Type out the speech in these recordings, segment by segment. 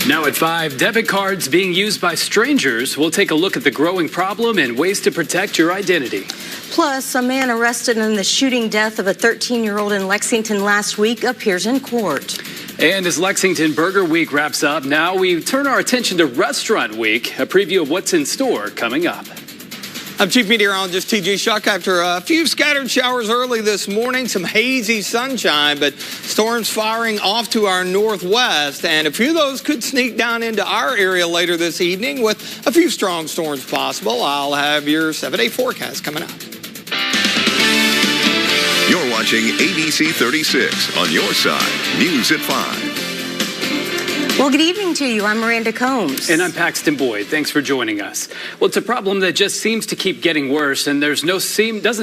Now at 5, debit cards being used by strangers. We'll take a look at the growing problem and ways to protect your identity. Plus, a man arrested in the shooting death of a 13-year-old in Lexington last week appears in court. And as Lexington Burger Week wraps up, now we turn our attention to Restaurant Week, a preview of what's in store coming up. I'm Chief Meteorologist T.J. Shuck. After a few scattered showers early this morning, some hazy sunshine, but storms firing off to our northwest, and a few of those could sneak down into our area later this evening with a few strong storms possible. I'll have your 7-day forecast coming up. You're watching ABC 36 on your side. News at 5. Well, good evening to you. I'm Miranda Combs. And I'm Paxton Boyd. Thanks for joining us. Well, it's a problem that just seems to keep getting worse, and doesn't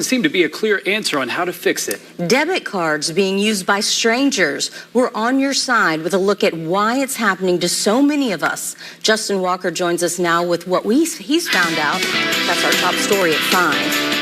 seem to be a clear answer on how to fix it. Debit cards being used by strangers. We're on your side with a look at why it's happening to so many of us. Justin Walker joins us now with what he's found out. That's our top story at 5.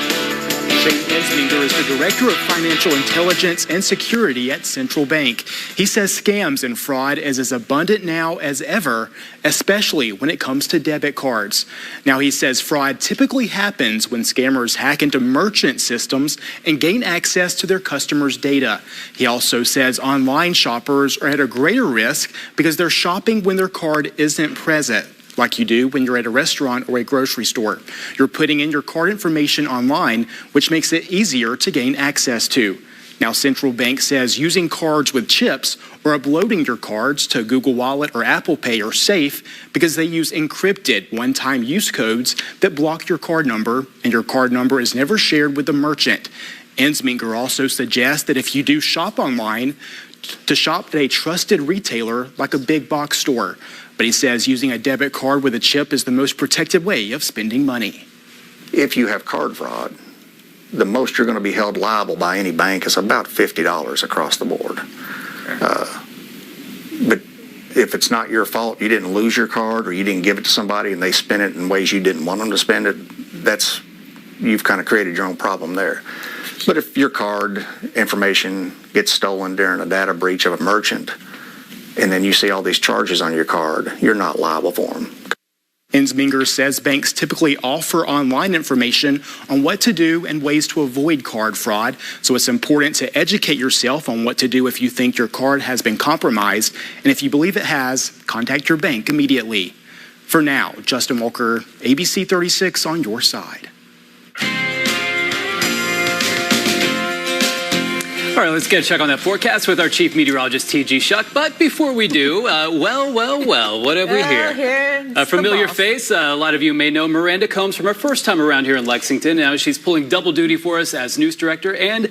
Shane Ensminger is the Director of Financial Intelligence and Security at Central Bank. He says scams and fraud is as abundant now as ever, especially when it comes to debit cards. Now, he says fraud typically happens when scammers hack into merchant systems and gain access to their customers' data. He also says online shoppers are at a greater risk because they're shopping when their card isn't present, like you do when you're at a restaurant or a grocery store. You're putting in your card information online, which makes it easier to gain access to. Now, Central Bank says using cards with chips or uploading your cards to Google Wallet or Apple Pay are safe because they use encrypted one-time use codes that block your card number, and your card number is never shared with the merchant. Ensminger also suggests that if you do shop online, to shop at a trusted retailer like a big box store. But he says using a debit card with a chip is the most protected way of spending money. If you have card fraud, the most you're going to be held liable by any bank is about $50 across the board. But if it's not your fault, you didn't lose your card or you didn't give it to somebody and they spent it in ways you didn't want them to spend it, you've kind of created your own problem there. But if your card information gets stolen during a data breach of a merchant, and then you see all these charges on your card, you're not liable for them. Ensminger says banks typically offer online information on what to do and ways to avoid card fraud, so it's important to educate yourself on what to do if you think your card has been compromised, and if you believe it has, contact your bank immediately. For now, Justin Walker, ABC 36 on your side. All right, let's get a check on that forecast with our Chief Meteorologist, T.G. Shuck. But before we do, well, what have we here? A familiar face. A lot of you may know Miranda Combs from her first time around here in Lexington. Now she's pulling double duty for us as news director and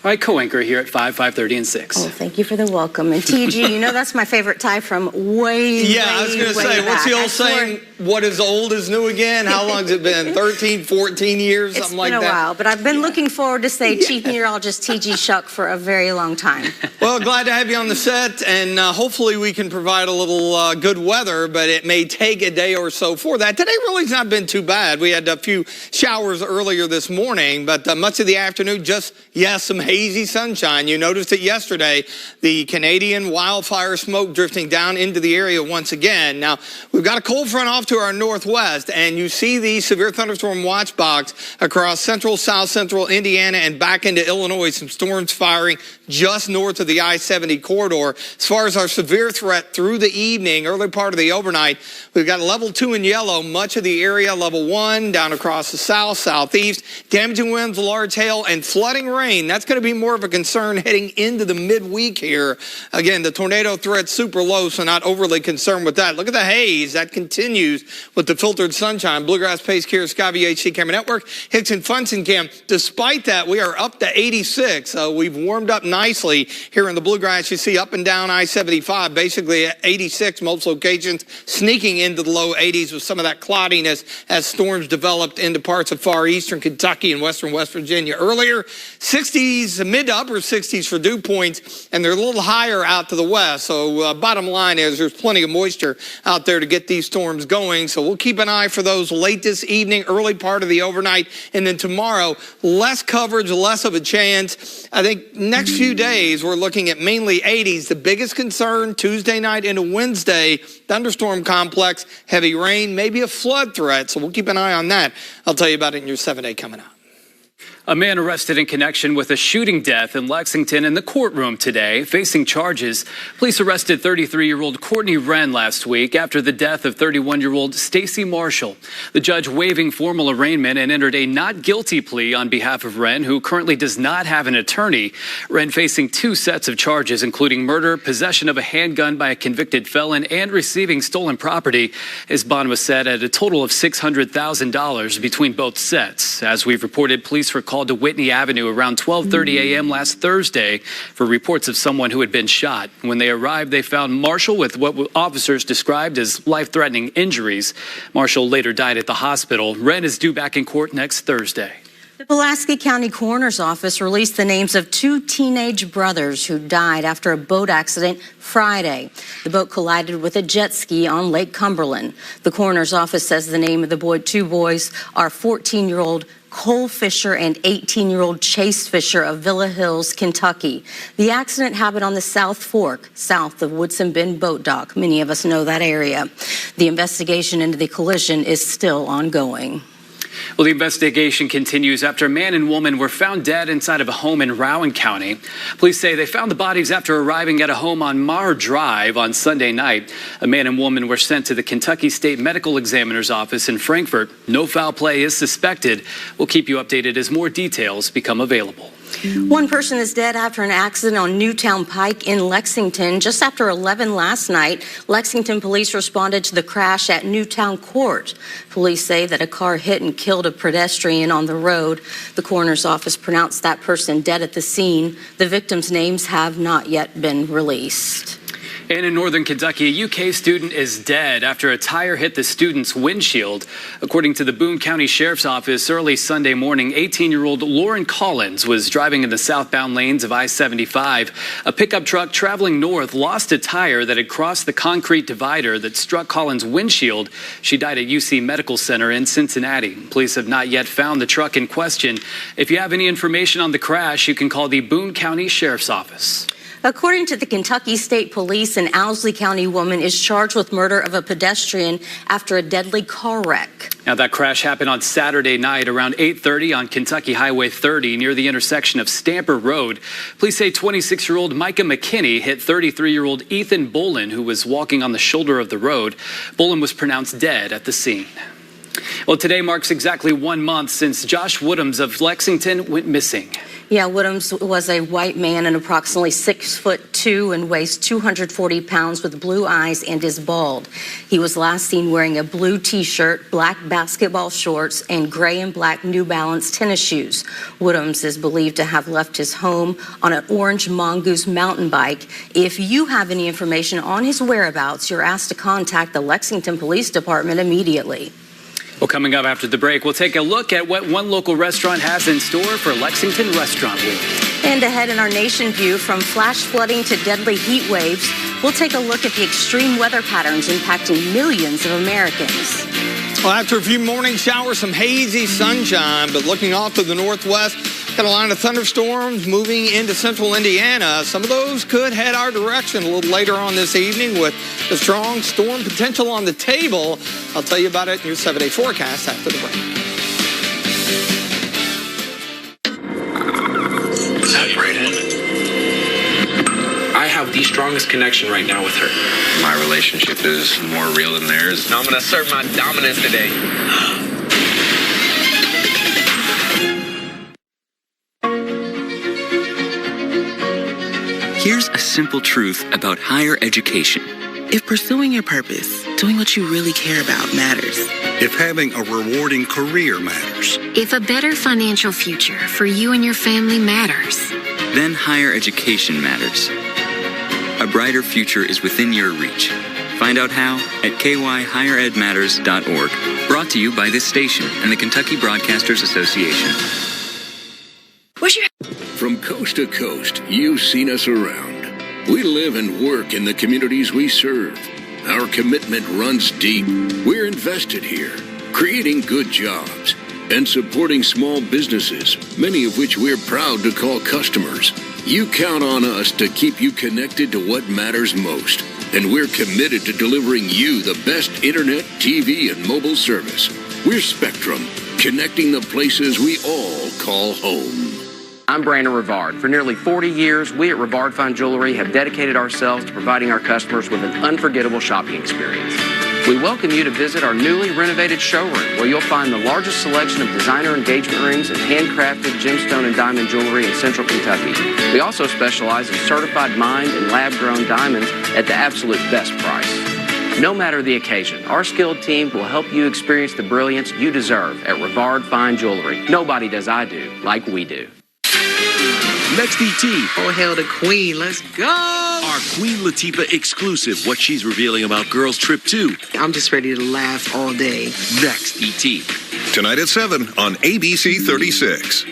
my co-anchor here at 5, 5:30, and 6. Oh, thank you for the welcome. And TG, you know that's my favorite tie from way I was going to say, what's the old saying? What is old is new again? How long has it been? 13, 14 years, something like that? It's been a while, but I've been looking forward to say Chief Meteorologist T.G. Shuck for a very long time. Well, glad to have you on the set, and hopefully we can provide a little good weather, but it may take a day or so for that. Today really's not been too bad. We had a few showers earlier this morning, but much of the afternoon, some hazy sunshine. You noticed it yesterday, the Canadian wildfire smoke drifting down into the area once again. Now, we've got a cold front off to our northwest, and you see the severe thunderstorm watch box across central, south central Indiana and back into Illinois. Some storms firing just north of the I-70 corridor. As far as our severe threat through the evening, early part of the overnight, we've got level 2 in yellow, much of the area, level 1 down across the south, southeast, damaging winds, large hail, and flooding rain. That's going to be more of a concern heading into the midweek here. Again, the tornado threat's super low, so not overly concerned with that. Look at the haze. That continues with the filtered sunshine. Bluegrass Pace Care, Skyview HD Camera Network, Hicks and Funson Cam. Despite that, we are up to 86. We've warmed up nicely here in the Bluegrass. You see up and down I-75, basically at 86 most locations, sneaking into the low 80s with some of that cloudiness as storms developed into parts of far eastern Kentucky and western West Virginia earlier. 60s, mid to upper 60s for dew points, and they're a little higher out to the west. So bottom line is there's plenty of moisture out there to get these storms going. So we'll keep an eye for those late this evening, early part of the overnight, and then tomorrow, less coverage, less of a chance. I think next few few days, we're looking at mainly 80s. The biggest concern Tuesday night into Wednesday, thunderstorm complex, heavy rain, maybe a flood threat. So we'll keep an eye on that. I'll tell you about it in your 7-day coming up. A man arrested in connection with a shooting death in Lexington in the courtroom today, facing charges. Police arrested 33-year-old Courtney Wren last week after the death of 31-year-old Stacy Marshall. The judge waiving formal arraignment and entered a not guilty plea on behalf of Wren, who currently does not have an attorney. Wren facing 2 sets of charges, including murder, possession of a handgun by a convicted felon, and receiving stolen property. His bond was set at a total of $600,000 between both sets. As we've reported, police were called to Whitney Avenue around 12:30 a.m. last Thursday for reports of someone who had been shot. When they arrived, they found Marshall with what officers described as life-threatening injuries. Marshall later died at the hospital. Wren is due back in court next Thursday. The Pulaski County Coroner's Office released the names of 2 teenage brothers who died after a boat accident Friday. The boat collided with a jet ski on Lake Cumberland. The Coroner's Office says the name of the 2 boys are 14-year-old Cole Fisher and 18-year-old Chase Fisher of Villa Hills, Kentucky. The accident happened on the South Fork, south of Woodson Bend Boat Dock. Many of us know that area. The investigation into the collision is still ongoing. Well, the investigation continues after a man and woman were found dead inside of a home in Rowan County. Police say they found the bodies after arriving at a home on Mar Drive on Sunday night. A man and woman were sent to the Kentucky State Medical Examiner's office in Frankfort. No foul play is suspected. We'll keep you updated as more details become available. 1 person is dead after an accident on Newtown Pike in Lexington. Just after 11 last night, Lexington police responded to the crash at Newtown Court. Police say that a car hit and killed a pedestrian on the road. The coroner's office pronounced that person dead at the scene. The victims' names have not yet been released. And in northern Kentucky, a UK student is dead after a tire hit the student's windshield. According to the Boone County Sheriff's Office, early Sunday morning, 18-year-old Lauren Collins was driving in the southbound lanes of I-75. A pickup truck traveling north lost a tire that had crossed the concrete divider that struck Collins' windshield. She died at UC Medical Center in Cincinnati. Police have not yet found the truck in question. If you have any information on the crash, you can call the Boone County Sheriff's Office. According to the Kentucky State Police, an Owsley County woman is charged with murder of a pedestrian after a deadly car wreck. Now, that crash happened on Saturday night around 8:30 on Kentucky Highway 30 near the intersection of Stamper Road. Police say 26-year-old Micah McKinney hit 33-year-old Ethan Bolin, who was walking on the shoulder of the road. Bolin was pronounced dead at the scene. Well, today marks exactly 1 month since Josh Woodhams of Lexington went missing. Yeah, Woodhams was a white man and approximately 6'2" and weighs 240 pounds with blue eyes and is bald. He was last seen wearing a blue T-shirt, black basketball shorts, and gray and black New Balance tennis shoes. Woodhams is believed to have left his home on an orange Mongoose mountain bike. If you have any information on his whereabouts, you're asked to contact the Lexington Police Department immediately. Well, coming up after the break, we'll take a look at what one local restaurant has in store for Lexington Restaurant Week. And ahead in our Nation View, from flash flooding to deadly heat waves, we'll take a look at the extreme weather patterns impacting millions of Americans. Well, after a few morning showers, some hazy sunshine, but looking off to the northwest, got a line of thunderstorms moving into central Indiana. Some of those could head our direction a little later on this evening with the strong storm potential on the table. I'll tell you about it in your 7-day forecast after the break. That's right, I have the strongest connection right now with her. My relationship is more real than theirs. Now I'm going to assert my dominance today. Here's a simple truth about higher education. If pursuing your purpose, doing what you really care about matters. If having a rewarding career matters. If a better financial future for you and your family matters. Then higher education matters. A brighter future is within your reach. Find out how at kyhigheredmatters.org. Brought to you by this station and the Kentucky Broadcasters Association. From coast to coast, you've seen us around. We live and work in the communities we serve. Our commitment runs deep. We're invested here, creating good jobs and supporting small businesses, many of which we're proud to call customers. You count on us to keep you connected to what matters most. And we're committed to delivering you the best internet, TV, and mobile service. We're Spectrum, connecting the places we all call home. I'm Brandon Rivard. For nearly 40 years, we at Rivard Fine Jewelry have dedicated ourselves to providing our customers with an unforgettable shopping experience. We welcome you to visit our newly renovated showroom, where you'll find the largest selection of designer engagement rings and handcrafted gemstone and diamond jewelry in Central Kentucky. We also specialize in certified mined and lab-grown diamonds at the absolute best price. No matter the occasion, our skilled team will help you experience the brilliance you deserve at Rivard Fine Jewelry. Nobody does I do like we do. Next ET. Oh, hell, the queen. Let's go. Our Queen Latifah exclusive, what she's revealing about Girls Trip 2. I'm just ready to laugh all day. Next ET. Tonight at 7 on ABC 36.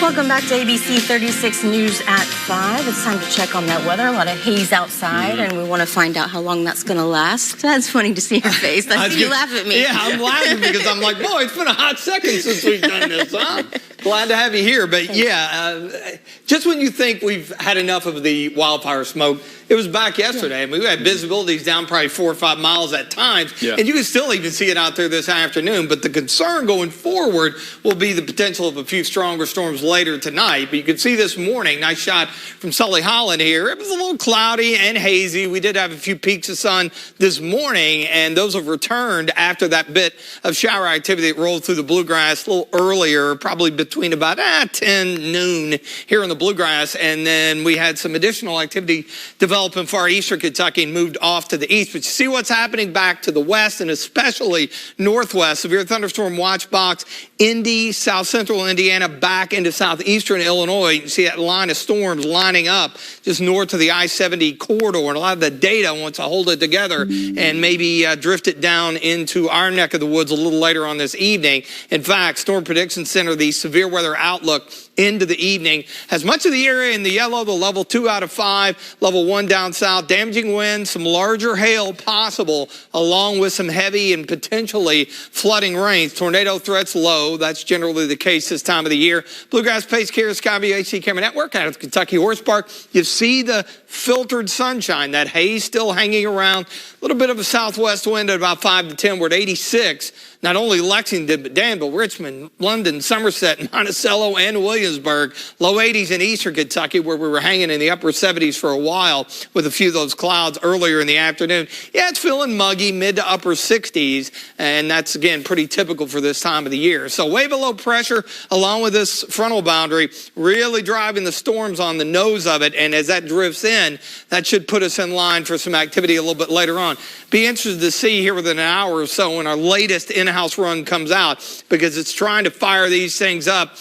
Welcome back to ABC 36 News at 5. It's time to check on that weather. A lot of haze outside, and we want to find out how long that's going to last. That's funny to see your face. I see you laugh at me. Yeah, I'm laughing because I'm like, boy, it's been a hot second since we've done this, huh? Glad to have you here. But yeah, just when you think we've had enough of the wildfire smoke, it was back yesterday. I mean, we had visibilities down probably 4 or 5 miles at times, and you can still even see it out there this afternoon. But the concern going forward will be the potential of a few stronger storms later tonight. But you can see this morning, nice shot from Sully Holland here. It was a little cloudy and hazy. We did have a few peaks of sun this morning, and those have returned after that bit of shower activity that rolled through the bluegrass a little earlier, probably between about 10 noon here in the bluegrass. And then we had some additional activity develop in far eastern Kentucky and moved off to the east. But you see what's happening back to the west and especially northwest. Severe thunderstorm watch box, Indy, south central Indiana, back into southeastern Illinois. You can see that line of storms lining up just north of the I-70 corridor. And a lot of the data wants to hold it together and maybe drift it down into our neck of the woods a little later on this evening. In fact, Storm Prediction Center, the severe weather outlook into the evening, has much of the area in the yellow, the level 2 out of 5, level 1 down south, damaging winds, some larger hail possible, along with some heavy and potentially flooding rains. Tornado threats low. That's generally the case this time of the year. Bluegrass Pace Care, Skyview HD Camera Network out of the Kentucky Horse Park. You see the filtered sunshine, that haze still hanging around. A little bit of a southwest wind at about 5 to 10. We're at 86. Not only Lexington, but Danville, Richmond, London, Somerset, Monticello, and Williamsburg. Low 80s in eastern Kentucky, where we were hanging in the upper 70s for a while with a few of those clouds earlier in the afternoon. Yeah, it's feeling muggy, mid to upper 60s, and that's, again, pretty typical for this time of the year. So wave of low pressure, along with this frontal boundary, really driving the storms on the nose of it, and as that drifts in, that should put us in line for some activity a little bit later on. Be interested to see here within an hour or so when our latest in-house run comes out, because it's trying to fire these things up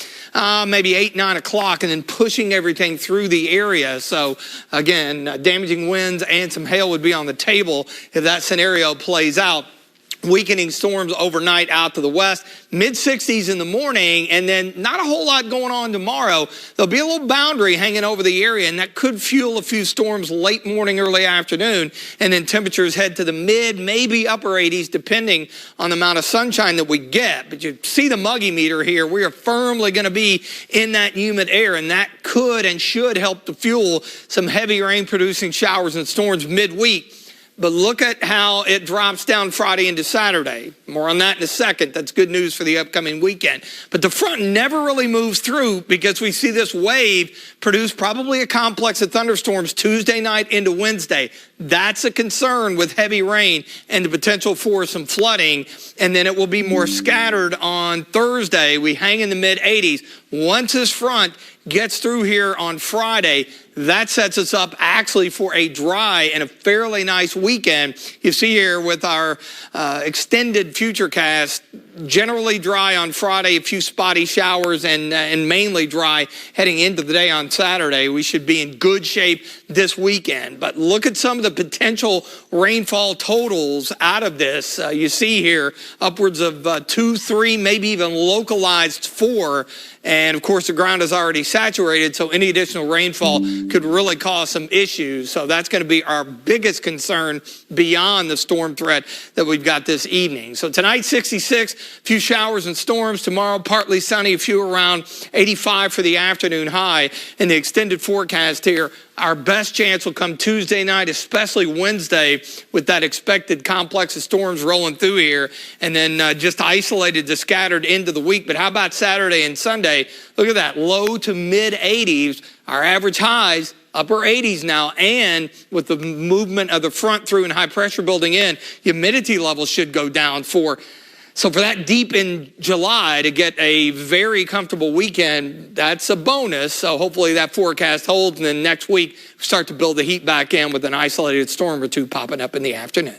maybe 8, 9 o'clock and then pushing everything through the area. So again, damaging winds and some hail would be on the table if that scenario plays out. Weakening storms overnight out to the west, mid-60s in the morning, and then not a whole lot going on tomorrow. There'll be a little boundary hanging over the area, and that could fuel a few storms late morning, early afternoon, and then temperatures head to the mid, maybe upper 80s, depending on the amount of sunshine that we get. But you see the muggy meter here. We are firmly going to be in that humid air, and that could and should help to fuel some heavy rain-producing showers and storms midweek. But look at how it drops down Friday into Saturday. More on that in a second. That's good news for the upcoming weekend. But the front never really moves through because we see this wave produce probably a complex of thunderstorms Tuesday night into Wednesday. That's a concern with heavy rain and the potential for some flooding. And then it will be more scattered on Thursday. We hang in the mid-80s. Once this front gets through here on Friday, that sets us up actually for a dry and a fairly nice weekend. You see here with our extended futurecast, generally dry on Friday, a few spotty showers, and mainly dry heading into the day on Saturday. We should be in good shape this weekend. But look at some of the potential rainfall totals out of this. You see here upwards of 2, 3, maybe even localized 4. And of course, the ground is already saturated, so any additional rainfall could really cause some issues. So that's going to be our biggest concern beyond the storm threat that we've got this evening. So tonight, 66, few showers and storms tomorrow, partly sunny, a few around 85 for the afternoon high. And the extended forecast here, our best chance will come Tuesday night, especially Wednesday, with that expected complex of storms rolling through here, and then just isolated to scattered into the week. But how about Saturday and Sunday? Look at that, low to mid 80s. Our average highs, upper 80s now, and with the movement of the front through and high pressure building in, humidity levels should go down so for that deep in July to get a very comfortable weekend, that's a bonus. So hopefully that forecast holds, and then next week we start to build the heat back in with an isolated storm or two popping up in the afternoon.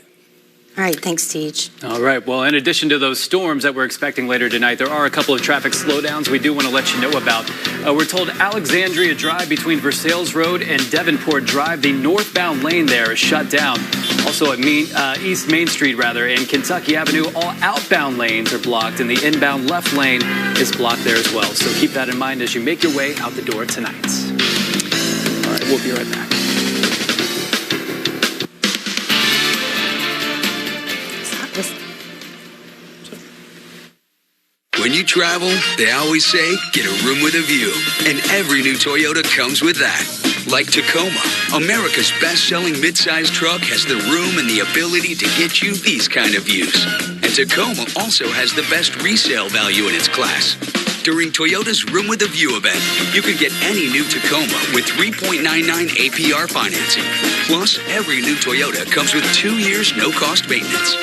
All right, thanks, Teej. All right, well, in addition to those storms that we're expecting later tonight, there are a couple of traffic slowdowns we do want to let you know about. We're told Alexandria Drive between Versailles Road and Devonport Drive, the northbound lane there is shut down. Also at East Main Street, and Kentucky Avenue, all outbound lanes are blocked, and the inbound left lane is blocked there as well. So keep that in mind as you make your way out the door tonight. All right, we'll be right back. When you travel, they always say, get a room with a view. And every new Toyota comes with that. Like Tacoma, America's best-selling midsize truck has the room and the ability to get you these kind of views. And Tacoma also has the best resale value in its class. During Toyota's Room with a View event, you can get any new Tacoma with 3.99 APR financing. Plus, every new Toyota comes with 2 years no-cost maintenance.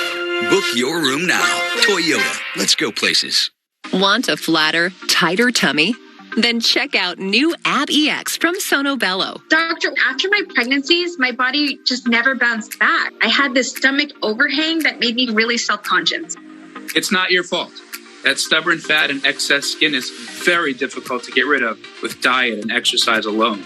Book your room now. Toyota, let's go places. Want a flatter, tighter tummy? Then check out new AbEX from Sono Bello. Doctor, after my pregnancies, my body just never bounced back. I had this stomach overhang that made me really self-conscious. It's not your fault. That stubborn fat and excess skin is very difficult to get rid of with diet and exercise alone.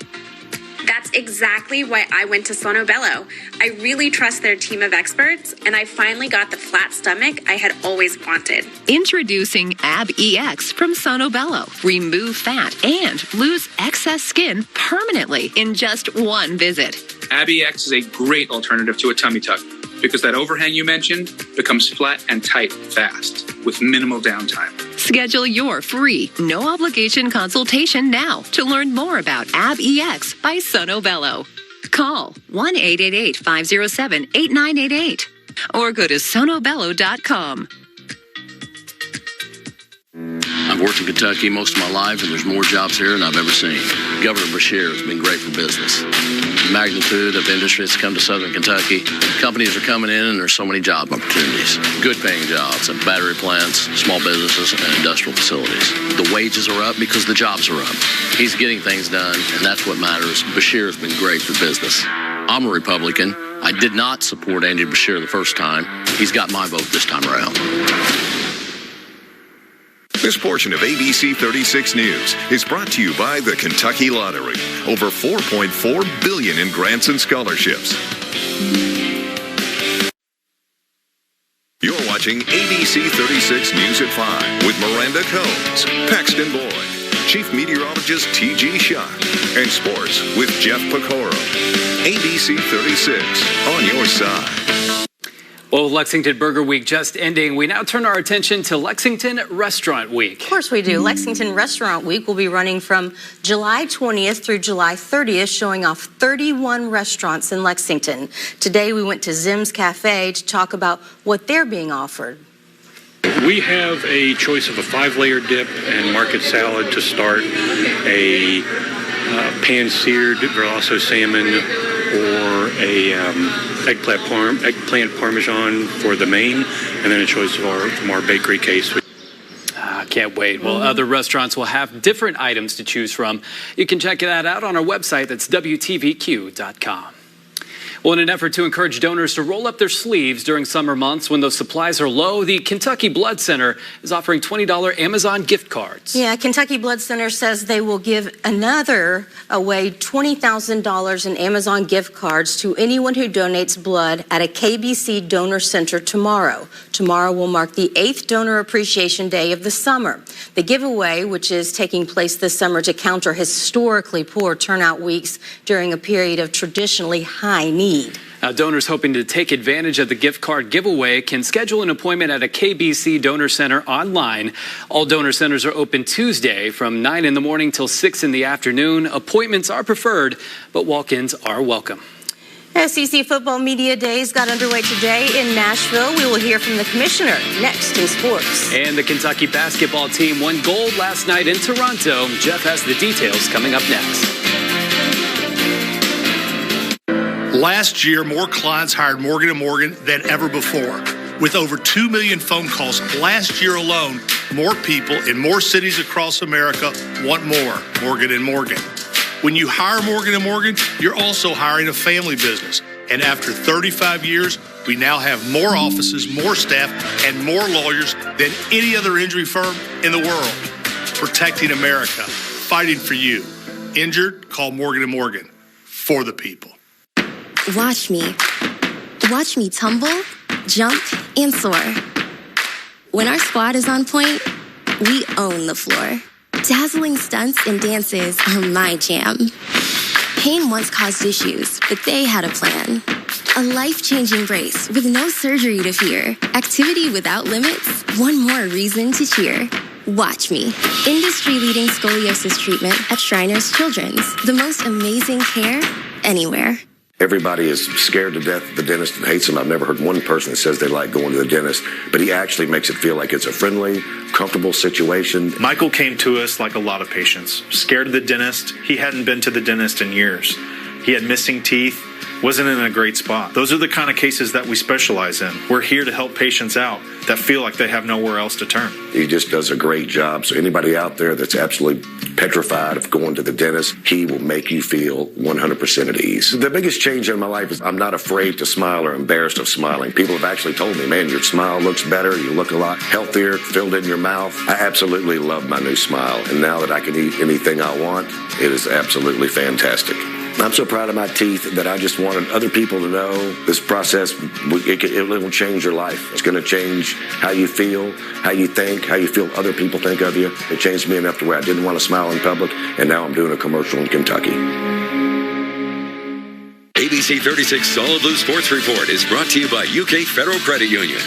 That's exactly why I went to Sono Bello. I really trust their team of experts, and I finally got the flat stomach I had always wanted. Introducing AbEX from Sono Bello. Remove fat and lose excess skin permanently in just one visit. AbEX is a great alternative to a tummy tuck because that overhang you mentioned becomes flat and tight fast with minimal downtime. Schedule your free, no-obligation consultation now to learn more about AbEX by Sono Bello. Call 1-888-507-8988 or go to sonobello.com. I've worked in Kentucky most of my life, and there's more jobs here than I've ever seen. Governor Beshear has been great for business. The magnitude of industry that's come to Southern Kentucky, companies are coming in, and there's so many job opportunities. Good-paying jobs at battery plants, small businesses, and industrial facilities. The wages are up because the jobs are up. He's getting things done, and that's what matters. Beshear has been great for business. I'm a Republican. I did not support Andy Beshear the first time. He's got my vote this time around. This portion of ABC 36 News is brought to you by the Kentucky Lottery. Over $4.4 billion in grants and scholarships. You're watching ABC 36 News at 5 with Miranda Combs, Paxton Boyd, Chief Meteorologist T.G. Shuck, and Sports with Jeff Pecoro. ABC 36, on your side. Well, with Lexington Burger Week just ending, we now turn our attention to Lexington Restaurant Week. Of course we do. Lexington Restaurant Week will be running from July 20th through July 30th, showing off 31 restaurants in Lexington. Today we went to Zim's Cafe to talk about what they're being offered. We have a choice of a 5-layer dip and market salad to start, a pan-seared Grosso salmon, or a eggplant parmesan for the main, and then a choice from our bakery case. Can't wait. Well, other restaurants will have different items to choose from. You can check that out on our website. That's WTVQ.com. Well, in an effort to encourage donors to roll up their sleeves during summer months when those supplies are low, the Kentucky Blood Center is offering $20 Amazon gift cards. Yeah, Kentucky Blood Center says they will give away $20,000 in Amazon gift cards to anyone who donates blood at a KBC donor center tomorrow. Tomorrow will mark the 8th Donor Appreciation Day of the summer. The giveaway, which is taking place this summer to counter historically poor turnout weeks during a period of traditionally high need. Now, donors hoping to take advantage of the gift card giveaway can schedule an appointment at a KBC Donor Center online. All donor centers are open Tuesday from 9 in the morning till 6 in the afternoon. Appointments are preferred, but walk-ins are welcome. SEC Football Media Days got underway today in Nashville. We will hear from the commissioner next in sports. And the Kentucky basketball team won gold last night in Toronto. Jeff has the details coming up next. Last year, more clients hired Morgan & Morgan than ever before. With over 2 million phone calls last year alone, more people in more cities across America want more Morgan & Morgan. When you hire Morgan & Morgan, you're also hiring a family business. And after 35 years, we now have more offices, more staff, and more lawyers than any other injury firm in the world. Protecting America, fighting for you. Injured? Call Morgan & Morgan. For the people. Watch me. Watch me tumble, jump, and soar. When our squad is on point, we own the floor. Dazzling stunts and dances are my jam. Pain once caused issues, but they had a plan. A life-changing race with no surgery to fear. Activity without limits, one more reason to cheer. Watch me. Industry-leading scoliosis treatment at Shriners Children's. The most amazing care anywhere. Everybody is scared to death of the dentist and hates him. I've never heard one person that says they like going to the dentist, but he actually makes it feel like it's a friendly, comfortable situation. Michael came to us like a lot of patients, scared of the dentist. He hadn't been to the dentist in years. He had missing teeth, wasn't in a great spot. Those are the kind of cases that we specialize in. We're here to help patients out that feel like they have nowhere else to turn. He just does a great job. So anybody out there that's absolutely petrified of going to the dentist, he will make you feel 100% at ease. The biggest change in my life is I'm not afraid to smile or embarrassed of smiling. People have actually told me, man, your smile looks better. You look a lot healthier, filled in your mouth. I absolutely love my new smile. And now that I can eat anything I want, it is absolutely fantastic. I'm so proud of my teeth that I just wanted other people to know this process, it will change your life. It's going to change how you feel, how you think, how you feel other people think of you. It changed me enough to where I didn't want to smile in public, and now I'm doing a commercial in Kentucky. ABC 36 Solid Blue Sports Report is brought to you by UK Federal Credit Union.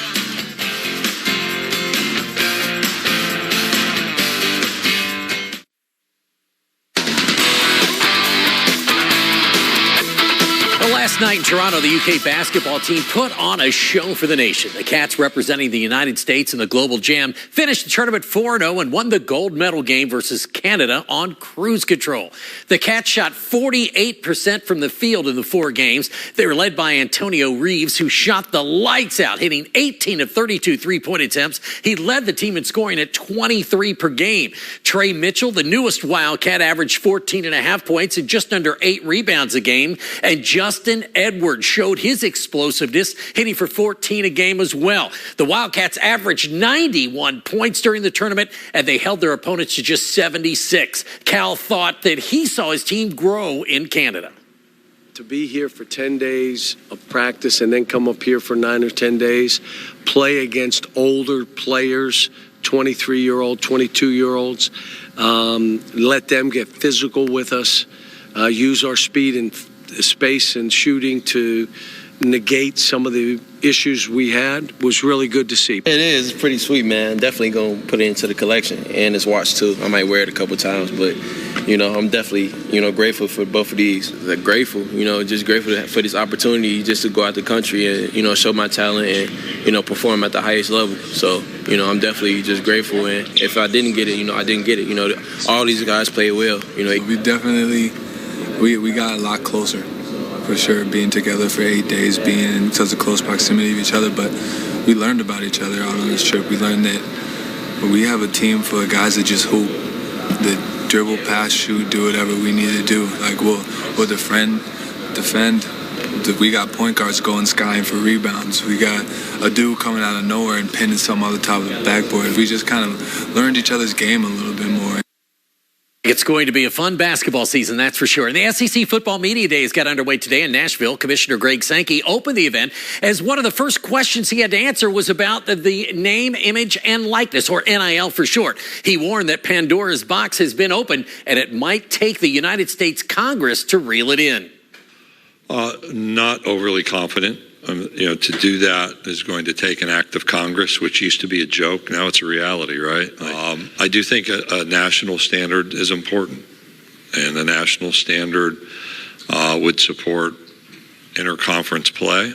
Last night in Toronto, the UK basketball team put on a show for the nation. The Cats, representing the United States in the Global Jam, finished the tournament 4-0 and won the gold medal game versus Canada on cruise control. The Cats shot 48% from the field in the 4 games. They were led by Antonio Reeves, who shot the lights out, hitting 18 of 32 three-point attempts. He led the team in scoring at 23 per game. Trey Mitchell, the newest Wildcat, averaged 14.5 points and just under 8 rebounds a game. And Justin Edwards showed his explosiveness, hitting for 14 a game as well. The Wildcats averaged 91 points during the tournament, and they held their opponents to just 76. Cal thought that he saw his team grow in Canada. To be here for 10 days of practice and then come up here for 9 or 10 days, play against older players, 23-year-old, 22-year-olds, let them get physical with us, use our speed and space and shooting to negate some of the issues we had was really good to see. It is pretty sweet, man. Definitely going to put it into the collection and this watch too. I might wear it a couple times, but I'm definitely grateful for both of these. Grateful, just grateful for this opportunity just to go out the country and show my talent and perform at the highest level. So I'm definitely just grateful, and if I didn't get it, I didn't get it. All these guys play well. We definitely. We got a lot closer, for sure, being together for 8 days, being in such a close proximity of each other. But we learned about each other out on this trip. We learned that we have a team full of guys that just hoop, that dribble, pass, shoot, do whatever we need to do. Like we'll defend. We got point guards going skying for rebounds. We got a dude coming out of nowhere and pinning something on the top of the backboard. We just kind of learned each other's game a little bit more. It's going to be a fun basketball season, that's for sure. And the SEC Football Media Days got underway today in Nashville. Commissioner Greg Sankey opened the event as one of the first questions he had to answer was about the name, image, and likeness, or NIL for short. He warned that Pandora's box has been opened and it might take the United States Congress to reel it in. Not overly confident. To do that is going to take an act of Congress, which used to be a joke. Now it's a reality, right? I do think a national standard is important, and a national standard would support interconference play.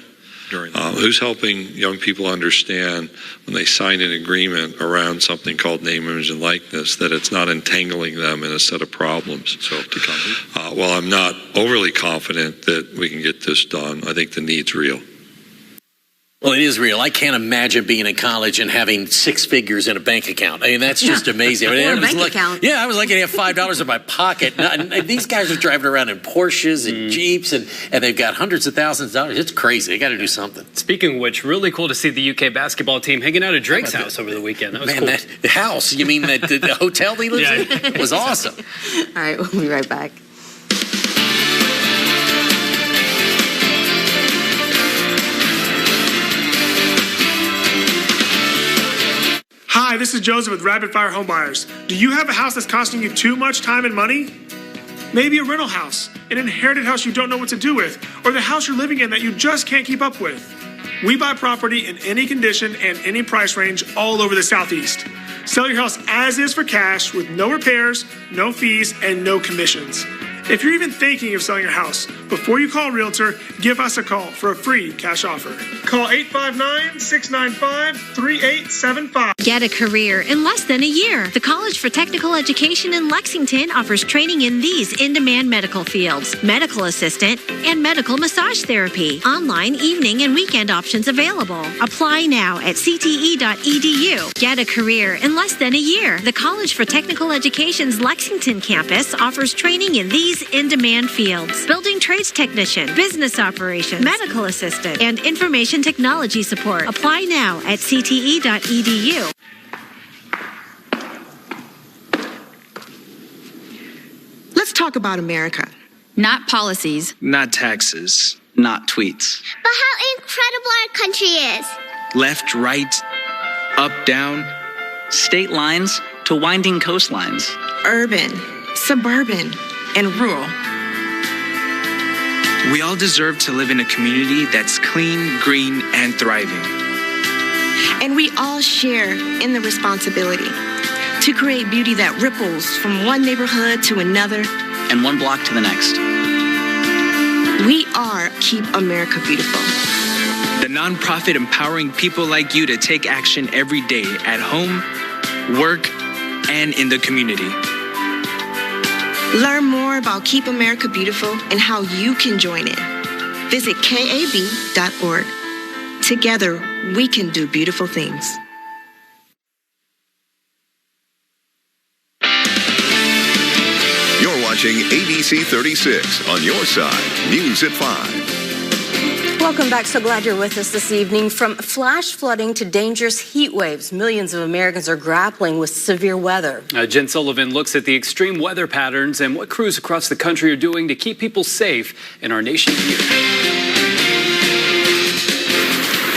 Who's helping young people understand when they sign an agreement around something called name, image, and likeness that it's not entangling them in a set of problems? So, while I'm not overly confident that we can get this done, I think the need's real. Well, it is real. I can't imagine being in college and having 6 figures in a bank account. I mean, that's just amazing. Or a bank account. Yeah, I was lucky to have $5 in my pocket. And these guys are driving around in Porsches and Jeeps, and they've got hundreds of thousands of dollars. It's crazy. They got to do something. Speaking of which, really cool to see the UK basketball team hanging out at Drake's house over the weekend. That was cool. The house? You mean the hotel he lives in? It was awesome. All right, we'll be right back. Hi, this is Joseph with Rapid Fire Home Buyers. Do you have a house that's costing you too much time and money? Maybe a rental house, an inherited house you don't know what to do with, or the house you're living in that you just can't keep up with. We buy property in any condition and any price range all over the Southeast. Sell your house as is for cash with no repairs, no fees, and no commissions. If you're even thinking of selling your house, before you call a realtor, give us a call for a free cash offer. Call 859-695-3875. Get a career in less than a year. The College for Technical Education in Lexington offers training in these in-demand medical fields: medical assistant and medical massage therapy. Online, evening, and weekend options available. Apply now at cte.edu. Get a career in less than a year. The College for Technical Education's Lexington campus offers training in these in-demand fields: building trades technician, business operations, medical assistant, and information technology support. Apply now at cte.edu. Let's talk about America. Not policies. Not taxes. Not tweets. But how incredible our country is. Left, right, up, down, state lines to winding coastlines. Urban, suburban, and rural. We all deserve to live in a community that's clean, green, and thriving. And we all share in the responsibility to create beauty that ripples from one neighborhood to another and one block to the next. We are Keep America Beautiful, the nonprofit empowering people like you to take action every day at home, work, and in the community. Learn more about Keep America Beautiful and how you can join in. Visit kab.org. Together, we can do beautiful things. You're watching ABC 36 on your side, News at 5. Welcome back. So glad you're with us this evening. From flash flooding to dangerous heat waves, millions of Americans are grappling with severe weather. Jen Sullivan looks at the extreme weather patterns and what crews across the country are doing to keep people safe in our nation here.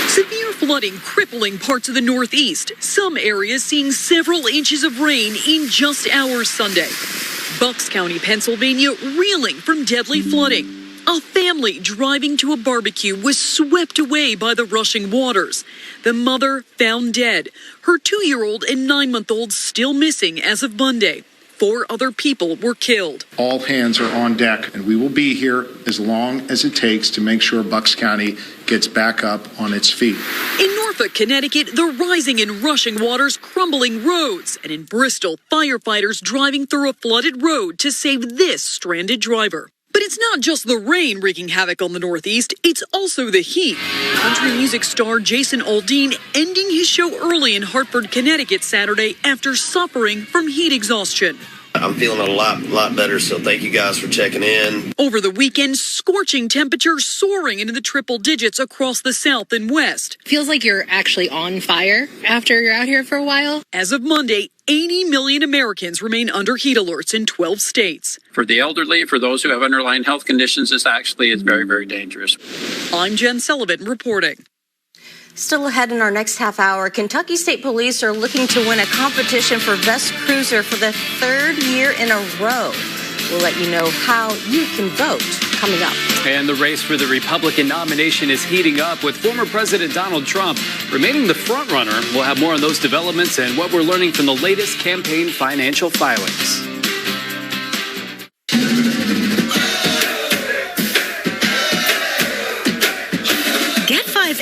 Severe flooding crippling parts of the Northeast. Some areas seeing several inches of rain in just hours Sunday. Bucks County, Pennsylvania, reeling from deadly flooding. A family driving to a barbecue was swept away by the rushing waters. The mother found dead. Her 2-year-old and 9-month-old still missing as of Monday. 4 other people were killed. All hands are on deck, and we will be here as long as it takes to make sure Bucks County gets back up on its feet. In Norfolk, Connecticut, the rising and rushing waters crumbling roads. And in Bristol, firefighters driving through a flooded road to save this stranded driver. But it's not just the rain wreaking havoc on the Northeast, it's also the heat. Country music star Jason Aldean ending his show early in Hartford, Connecticut Saturday after suffering from heat exhaustion. I'm feeling a lot better, so thank you guys for checking in. Over the weekend, scorching temperatures soaring into the triple digits across the South and West. Feels like you're actually on fire after you're out here for a while. As of Monday, 80 million Americans remain under heat alerts in 12 states. For the elderly, for those who have underlying health conditions, it's very, very dangerous. I'm Jen Sullivan reporting. Still ahead in our next half hour, Kentucky State Police are looking to win a competition for Best Cruiser for the 3rd year in a row. We'll let you know how you can vote coming up. And the race for the Republican nomination is heating up, with former President Donald Trump remaining the frontrunner. We'll have more on those developments and what we're learning from the latest campaign financial filings.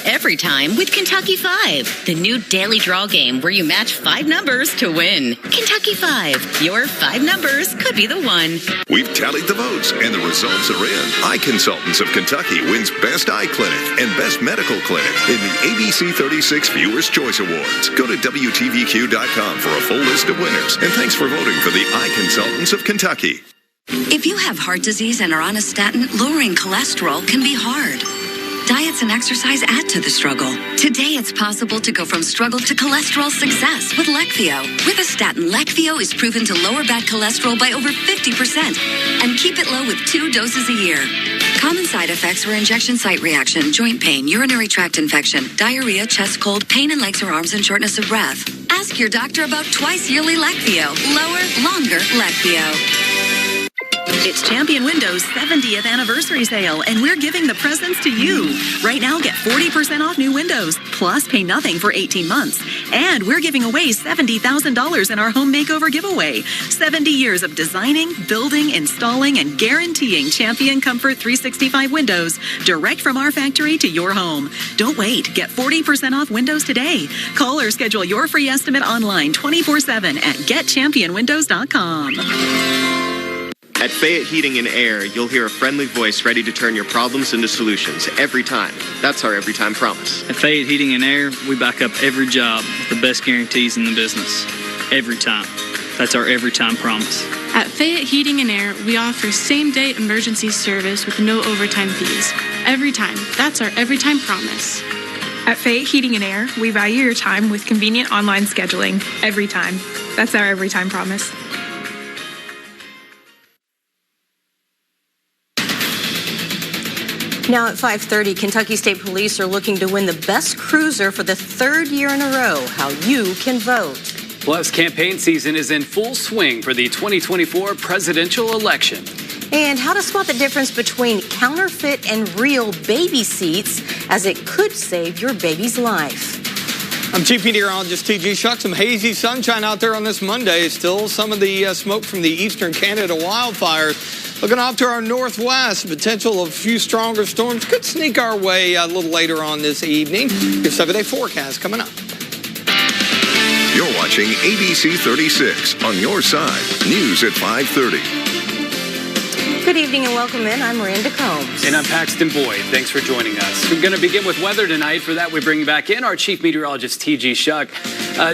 Every time with Kentucky 5, the new daily draw game where you match 5 numbers to win. Kentucky 5, your 5 numbers could be the one. We've tallied the votes, and the results are in. Eye Consultants of Kentucky wins Best Eye Clinic and Best Medical Clinic in the ABC 36 Viewers' Choice Awards. Go to WTVQ.com for a full list of winners, and thanks for voting for the Eye Consultants of Kentucky. If you have heart disease and are on a statin, lowering cholesterol can be hard. Diets and exercise add to the struggle. Today, it's possible to go from struggle to cholesterol success with Leqvio. With a statin, Leqvio is proven to lower bad cholesterol by over 50% and keep it low with 2 doses a year. Common side effects were injection site reaction, joint pain, urinary tract infection, diarrhea, chest cold, pain in legs or arms, and shortness of breath. Ask your doctor about twice yearly Leqvio. Lower, longer Leqvio. It's Champion Windows' 70th anniversary sale, and we're giving the presents to you. Right now, get 40% off new windows, plus pay nothing for 18 months. And we're giving away $70,000 in our home makeover giveaway. 70 years of designing, building, installing, and guaranteeing Champion Comfort 365 windows direct from our factory to your home. Don't wait. Get 40% off windows today. Call or schedule your free estimate online 24/7 at getchampionwindows.com. At Fayette Heating and Air, you'll hear a friendly voice ready to turn your problems into solutions every time. That's our every time promise. At Fayette Heating and Air, we back up every job with the best guarantees in the business. Every time. That's our every time promise. At Fayette Heating and Air, we offer same-day emergency service with no overtime fees. Every time. That's our every time promise. At Fayette Heating and Air, we value your time with convenient online scheduling. Every time. That's our every time promise. Now at 5:30, Kentucky State Police are looking to win the best cruiser for the 3rd year in a row. How you can vote. Plus, campaign season is in full swing for the 2024 presidential election. And how to spot the difference between counterfeit and real baby seats, as it could save your baby's life. I'm Chief Meteorologist T.G. Shuck. Some hazy sunshine out there on this Monday. Still some of the smoke from the eastern Canada wildfires. Looking off to our northwest, potential of a few stronger storms could sneak our way a little later on this evening. Your 7-day forecast coming up. You're watching ABC 36 on your side. News at 5:30. Good evening and welcome in. I'm Miranda Combs. And I'm Paxton Boyd. Thanks for joining us. We're going to begin with weather tonight. For that, we bring back in our Chief Meteorologist, T.G. Shuck.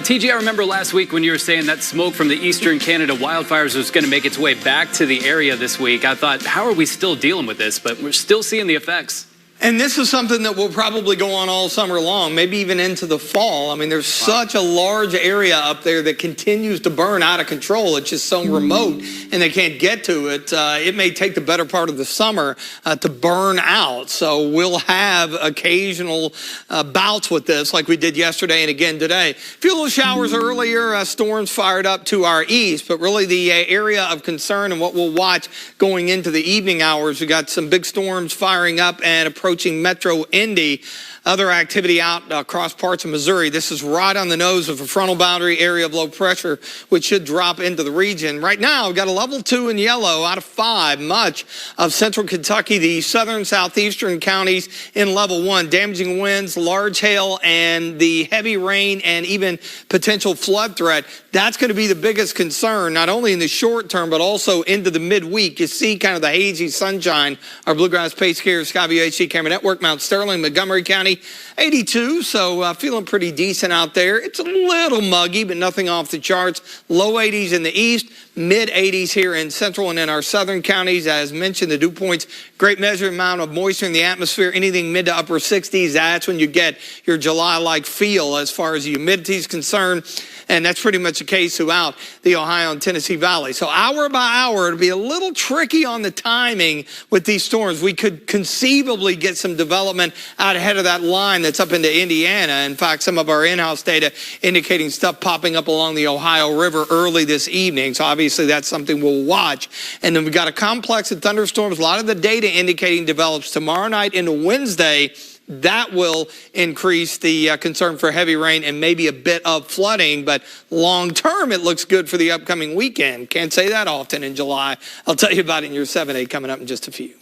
T.G., I remember last week when you were saying that smoke from the eastern Canada wildfires was going to make its way back to the area this week. I thought, how are we still dealing with this? But we're still seeing the effects. And this is something that will probably go on all summer long, maybe even into the fall. I mean, there's such a large area up there that continues to burn out of control. It's just so remote and they can't get to it. It may take the better part of the summer to burn out. So we'll have occasional bouts with this like we did yesterday and again today. A few little showers earlier, storms fired up to our east, but really the area of concern and what we'll watch going into the evening hours, we got some big storms firing up and approaching Metro Indy. Other activity out across parts of Missouri. This is right on the nose of a frontal boundary area of low pressure, which should drop into the region. Right now, we've got a level 2 in yellow out of 5. Much of central Kentucky, the southern, southeastern counties in level 1. Damaging winds, large hail, and the heavy rain and even potential flood threat. That's going to be the biggest concern, not only in the short term, but also into the midweek. You see kind of the hazy sunshine. Our Bluegrass Pace Care, Skyview HD Camera Network, Mount Sterling, Montgomery County, 82, so feeling pretty decent out there. It's a little muggy, but nothing off the charts. Low 80s in the east, mid 80s here in central and in our southern counties. As mentioned, the dew points, great measured amount of moisture in the atmosphere, anything mid to upper 60s. That's when you get your July-like feel as far as the humidity is concerned. And that's pretty much the case throughout the Ohio and Tennessee Valley. So hour by hour, it'll be a little tricky on the timing with these storms. We could conceivably get some development out ahead of that line that's up into Indiana. In fact, some of our in-house data indicating stuff popping up along the Ohio River early this evening. So obviously, obviously that's something we'll watch. And then we've got a complex of thunderstorms. A lot of the data indicating develops tomorrow night into Wednesday. That will increase the concern for heavy rain and maybe a bit of flooding. But long term, it looks good for the upcoming weekend. Can't say that often in July. I'll tell you about it in your 7-8 coming up in just a few.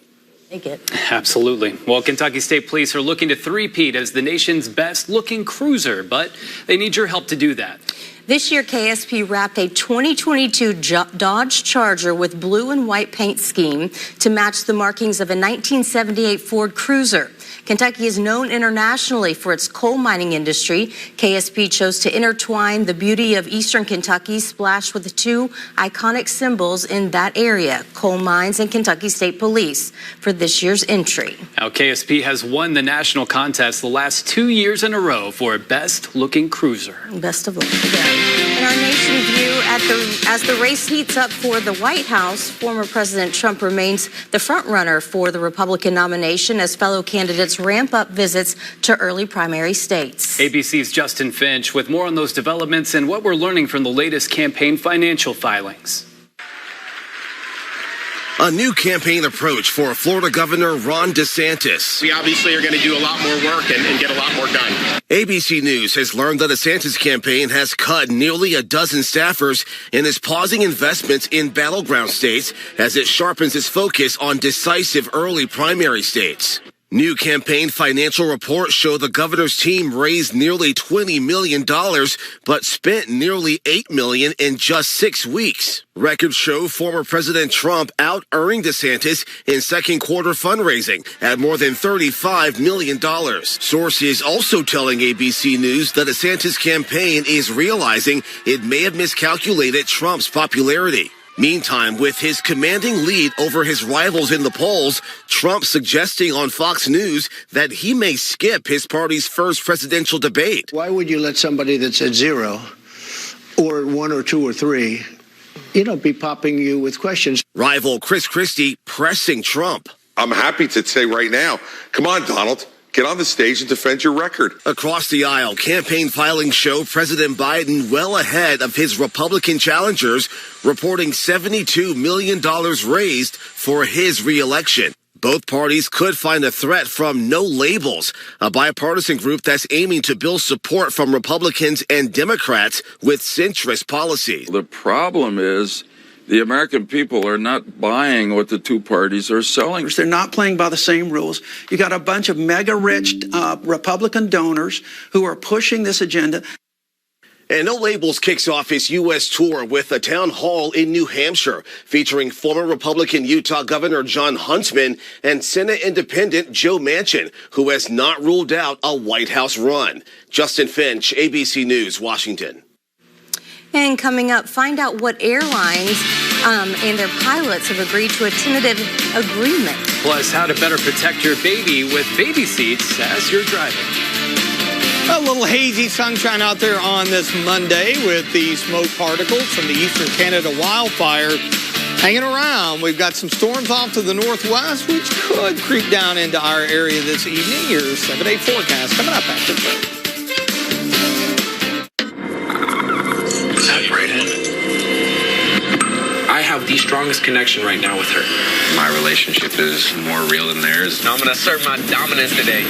Take it. Absolutely. Well, Kentucky State Police are looking to three-peat as the nation's best-looking cruiser, but they need your help to do that. This year, KSP wrapped a 2022 Dodge Charger with blue and white paint scheme to match the markings of a 1978 Ford Cruiser. Kentucky is known internationally for its coal mining industry. KSP chose to intertwine the beauty of eastern Kentucky splashed with the two iconic symbols in that area, coal mines and Kentucky State Police, for this year's entry. Now, KSP has won the national contest the last 2 years in a row for Best Looking Cruiser. Best of luck to them. In our Nation View, as the race heats up for the White House, former President Trump remains the front-runner for the Republican nomination as fellow candidates ramp up visits to early primary states. ABC's Justin Finch with more on those developments and what we're learning from the latest campaign financial filings. A new campaign approach for Florida Governor Ron DeSantis. We obviously are going to do a lot more work and get a lot more done. ABC News has learned that DeSantis' campaign has cut nearly a dozen staffers and is pausing investments in battleground states as it sharpens its focus on decisive early primary states. New campaign financial reports show the governor's team raised nearly $20 million, but spent nearly $8 million in just 6 weeks. Records show former President Trump out-earning DeSantis in second quarter fundraising at more than $35 million. Sources also telling ABC News that DeSantis' campaign is realizing it may have miscalculated Trump's popularity. Meantime, with his commanding lead over his rivals in the polls, Trump suggesting on Fox News that he may skip his party's first presidential debate. Why would you let somebody that's at 0 or 1 or 2 or 3, be popping you with questions? Rival Chris Christie pressing Trump. I'm happy to say right now, come on, Donald. Get on the stage and defend your record. Across the aisle, campaign filings show President Biden well ahead of his Republican challengers, reporting $72 million raised for his reelection. Both parties could find a threat from No Labels, a bipartisan group that's aiming to build support from Republicans and Democrats with centrist policies. The problem is the American people are not buying what the two parties are selling. They're not playing by the same rules. You got a bunch of mega-rich Republican donors who are pushing this agenda. And No Labels kicks off its U.S. tour with a town hall in New Hampshire featuring former Republican Utah Governor John Huntsman and Senate Independent Joe Manchin, who has not ruled out a White House run. Justin Finch, ABC News, Washington. And coming up, find out what airlines and their pilots have agreed to a tentative agreement. Plus, how to better protect your baby with baby seats as you're driving. A little hazy sunshine out there on this Monday with the smoke particles from the eastern Canada wildfire hanging around. We've got some storms off to the northwest, which could creep down into our area this evening. Your 7-day forecast coming up after the break. I have the strongest connection right now with her. My relationship is more real than theirs. Now I'm going to assert my dominance today.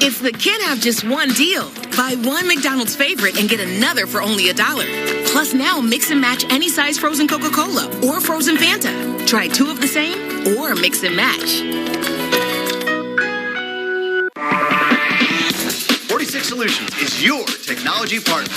It's the Kid Have Just One deal. Buy one McDonald's favorite and get another for only $1. Plus now mix and match any size frozen Coca-Cola or frozen Fanta. Try 2 of the same or mix and match. 46 Solutions is your technology partner.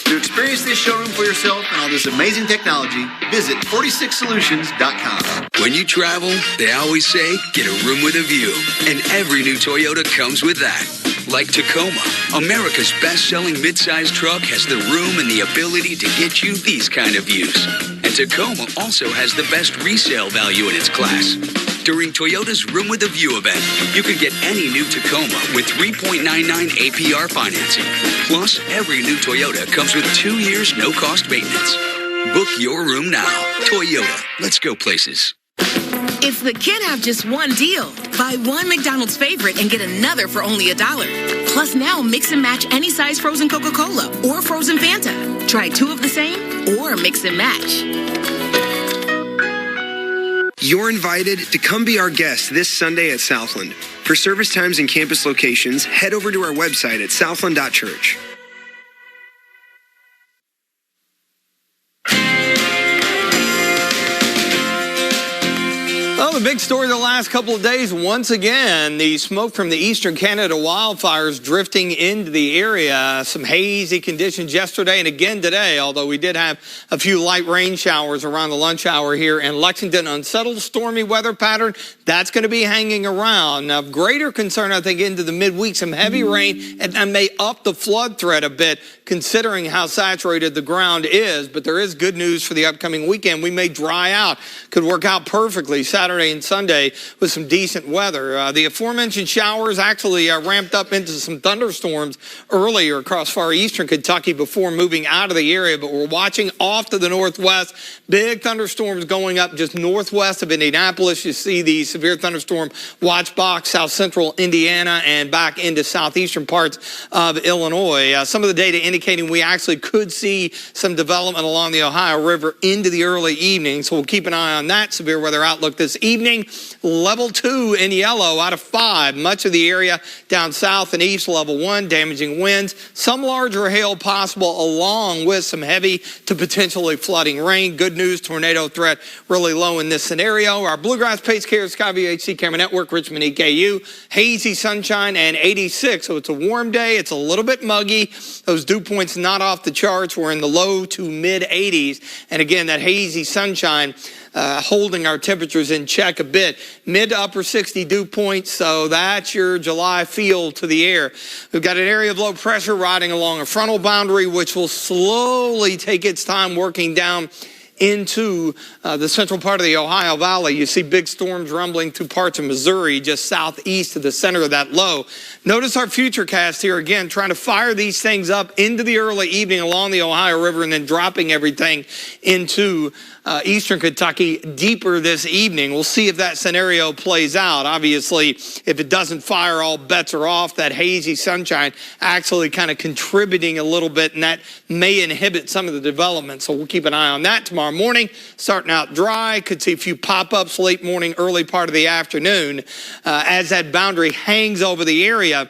To experience this showroom for yourself and all this amazing technology, visit 46solutions.com. When you travel, they always say, get a room with a view. And every new Toyota comes with that. Like Tacoma, America's best-selling midsize truck has the room and the ability to get you these kind of views. And Tacoma also has the best resale value in its class. during Toyota's Room with a View event. You could get any new Tacoma with 3.99 APR financing. Plus, every new Toyota comes with 2 years no-cost maintenance. Book your room now. Toyota. Let's go places. If the kid have just one deal, buy one McDonald's favorite and get another for only $1. Plus now mix and match any size frozen Coca-Cola or frozen Fanta. Try 2 of the same or mix and match. You're invited to come be our guest this Sunday at Southland. For service times and campus locations, head over to our website at southland.church. Well, the big story the last couple of days, once again, the smoke from the eastern Canada wildfires drifting into the area. Some hazy conditions yesterday and again today, although we did have a few light rain showers around the lunch hour here in Lexington. Unsettled stormy weather pattern, that's going to be hanging around. Now, of greater concern, I think, into the midweek, some heavy rain and may up the flood threat a bit, considering how saturated the ground is. But there is good news for the upcoming weekend. We may dry out. Could work out perfectly Saturday and Sunday with some decent weather. The aforementioned showers actually ramped up into some thunderstorms earlier across far eastern Kentucky before moving out of the area. But we're watching off to the northwest. Big thunderstorms going up just northwest of Indianapolis. You see the severe thunderstorm watch box, south central Indiana, and back into southeastern parts of Illinois. Some of the data indicating we actually could see some development along the Ohio River into the early evening. So we'll keep an eye on that severe weather outlook this evening. Level 2 in yellow out of 5. Much of the area down south and east, level 1, damaging winds. Some larger hail possible along with some heavy to potentially flooding rain. Good news, tornado threat really low in this scenario. Our Bluegrass Pace Care Skyview HC Camera Network, Richmond EKU. Hazy sunshine and 86. So it's a warm day. It's a little bit muggy. Those dew points not off the charts. We're in the low to mid 80s. And again, that hazy sunshine holding our temperatures in check a bit. Mid to upper 60 dew points, so that's your July feel to the air. We've got an area of low pressure riding along a frontal boundary, which will slowly take its time working down into the central part of the Ohio Valley. You see big storms rumbling through parts of Missouri, just southeast of the center of that low. Notice our future cast here again, trying to fire these things up into the early evening along the Ohio River and then dropping everything into eastern Kentucky deeper this evening. We'll see if that scenario plays out. Obviously, if it doesn't fire, all bets are off. That hazy sunshine actually kind of contributing a little bit, and that may inhibit some of the development. So we'll keep an eye on that tomorrow morning. Starting out dry, could see a few pop-ups late morning, early part of the afternoon as that boundary hangs over the area.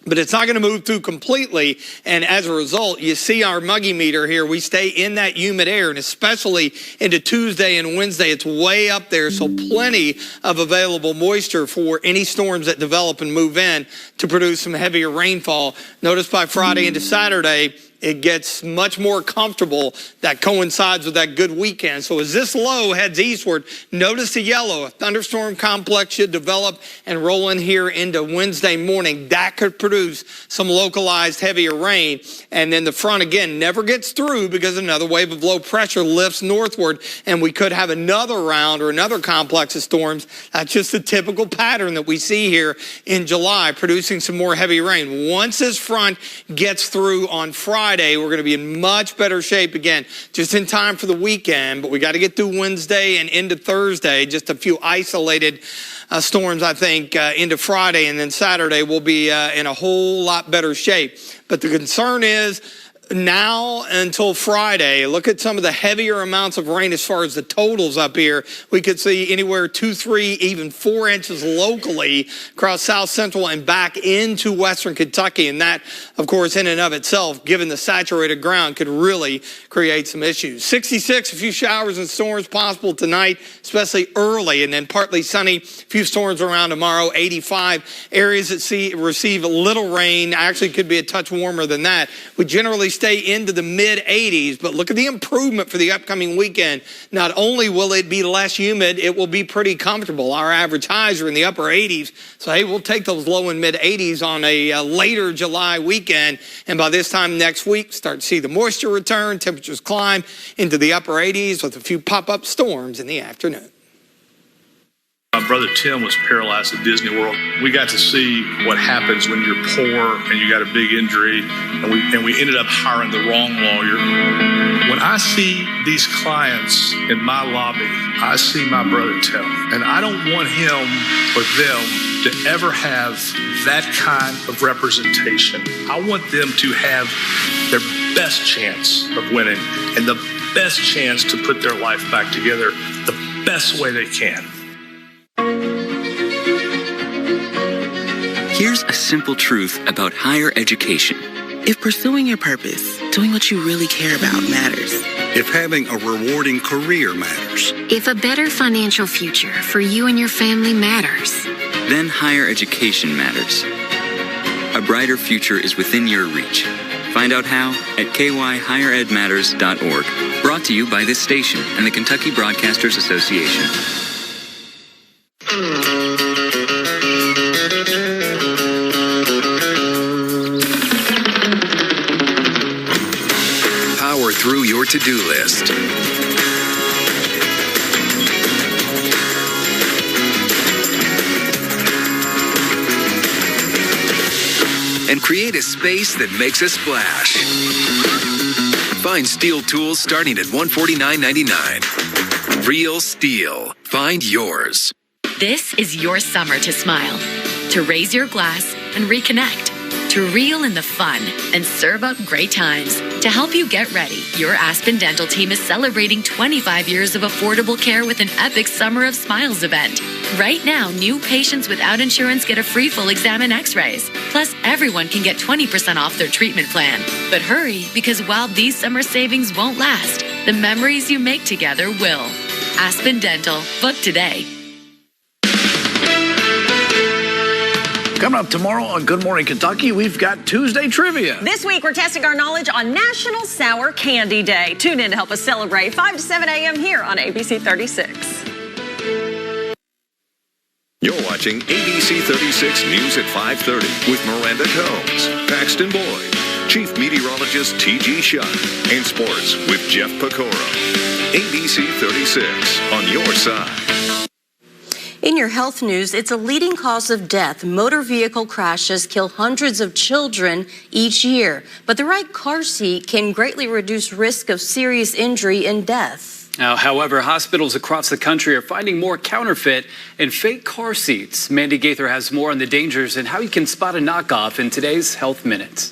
But it's not going to move through completely, and as a result, you see our muggy meter here. We stay in that humid air, and especially into Tuesday and Wednesday, it's way up there, so plenty of available moisture for any storms that develop and move in to produce some heavier rainfall. Notice by Friday into Saturday, it gets much more comfortable. That coincides with that good weekend. So as this low heads eastward, notice the yellow. A thunderstorm complex should develop and roll in here into Wednesday morning. That could produce some localized heavier rain. And then the front, again, never gets through because another wave of low pressure lifts northward, and we could have another round or another complex of storms. That's just the typical pattern that we see here in July, producing some more heavy rain. Once this front gets through on Friday, we're going to be in much better shape again, just in time for the weekend. But we got to get through Wednesday and into Thursday. Just a few isolated storms, I think, into Friday, and then Saturday we'll be in a whole lot better shape. But the concern is now until Friday, look at some of the heavier amounts of rain as far as the totals up here. We could see anywhere 2, 3, even 4 inches locally across south central and back into western Kentucky. And that, of course, in and of itself, given the saturated ground, could really create some issues. 66, a few showers and storms possible tonight, especially early, and then partly sunny. A few storms around tomorrow. 85 areas that receive a little rain. Actually could be a touch warmer than that. We generally stay into the mid 80s, but look at the improvement for the upcoming weekend. Not only will it be less humid, it will be pretty comfortable. Our average highs are in the upper 80s. So, hey, we'll take those low and mid 80s on a later July weekend. And by this time next week, start to see the moisture return, temperatures climb into the upper 80s with a few pop-up storms in the afternoon. My brother Tim was paralyzed at Disney World. We got to see what happens when you're poor and you got a big injury, and we ended up hiring the wrong lawyer. When I see these clients in my lobby, I see my brother Tim, and I don't want him or them to ever have that kind of representation. I want them to have their best chance of winning and the best chance to put their life back together the best way they can. Here's a simple truth about higher education. If pursuing your purpose, doing what you really care about matters. If having a rewarding career matters. If a better financial future for you and your family matters. Then higher education matters. A brighter future is within your reach. Find out how at kyhigheredmatters.org. Brought to you by this station and the Kentucky Broadcasters Association. Power through your to-do list. And create a space that makes a splash. Find STIHL tools starting at $149.99. Real STIHL. Find yours. This is your summer to smile, to raise your glass and reconnect, to reel in the fun and serve up great times. To help you get ready, your Aspen Dental team is celebrating 25 years of affordable care with an epic Summer of Smiles event. Right now, new patients without insurance get a free full exam and x-rays. Plus, everyone can get 20% off their treatment plan. But hurry, because while these summer savings won't last, the memories you make together will. Aspen Dental. Book today. Coming up tomorrow on Good Morning Kentucky, we've got Tuesday Trivia. This week, we're testing our knowledge on National Sour Candy Day. Tune in to help us celebrate 5 to 7 a.m. here on ABC 36. You're watching ABC 36 News at 5:30 with Miranda Combs, Paxton Boyd, Chief Meteorologist T.G. Shuck, and Sports with Jeff Pecoro. ABC 36 on your side. In your health news, it's a leading cause of death. Motor vehicle crashes kill hundreds of children each year, but the right car seat can greatly reduce risk of serious injury and death. Now, however, hospitals across the country are finding more counterfeit and fake car seats. Mandy Gaither has more on the dangers and how you can spot a knockoff in today's Health Minute.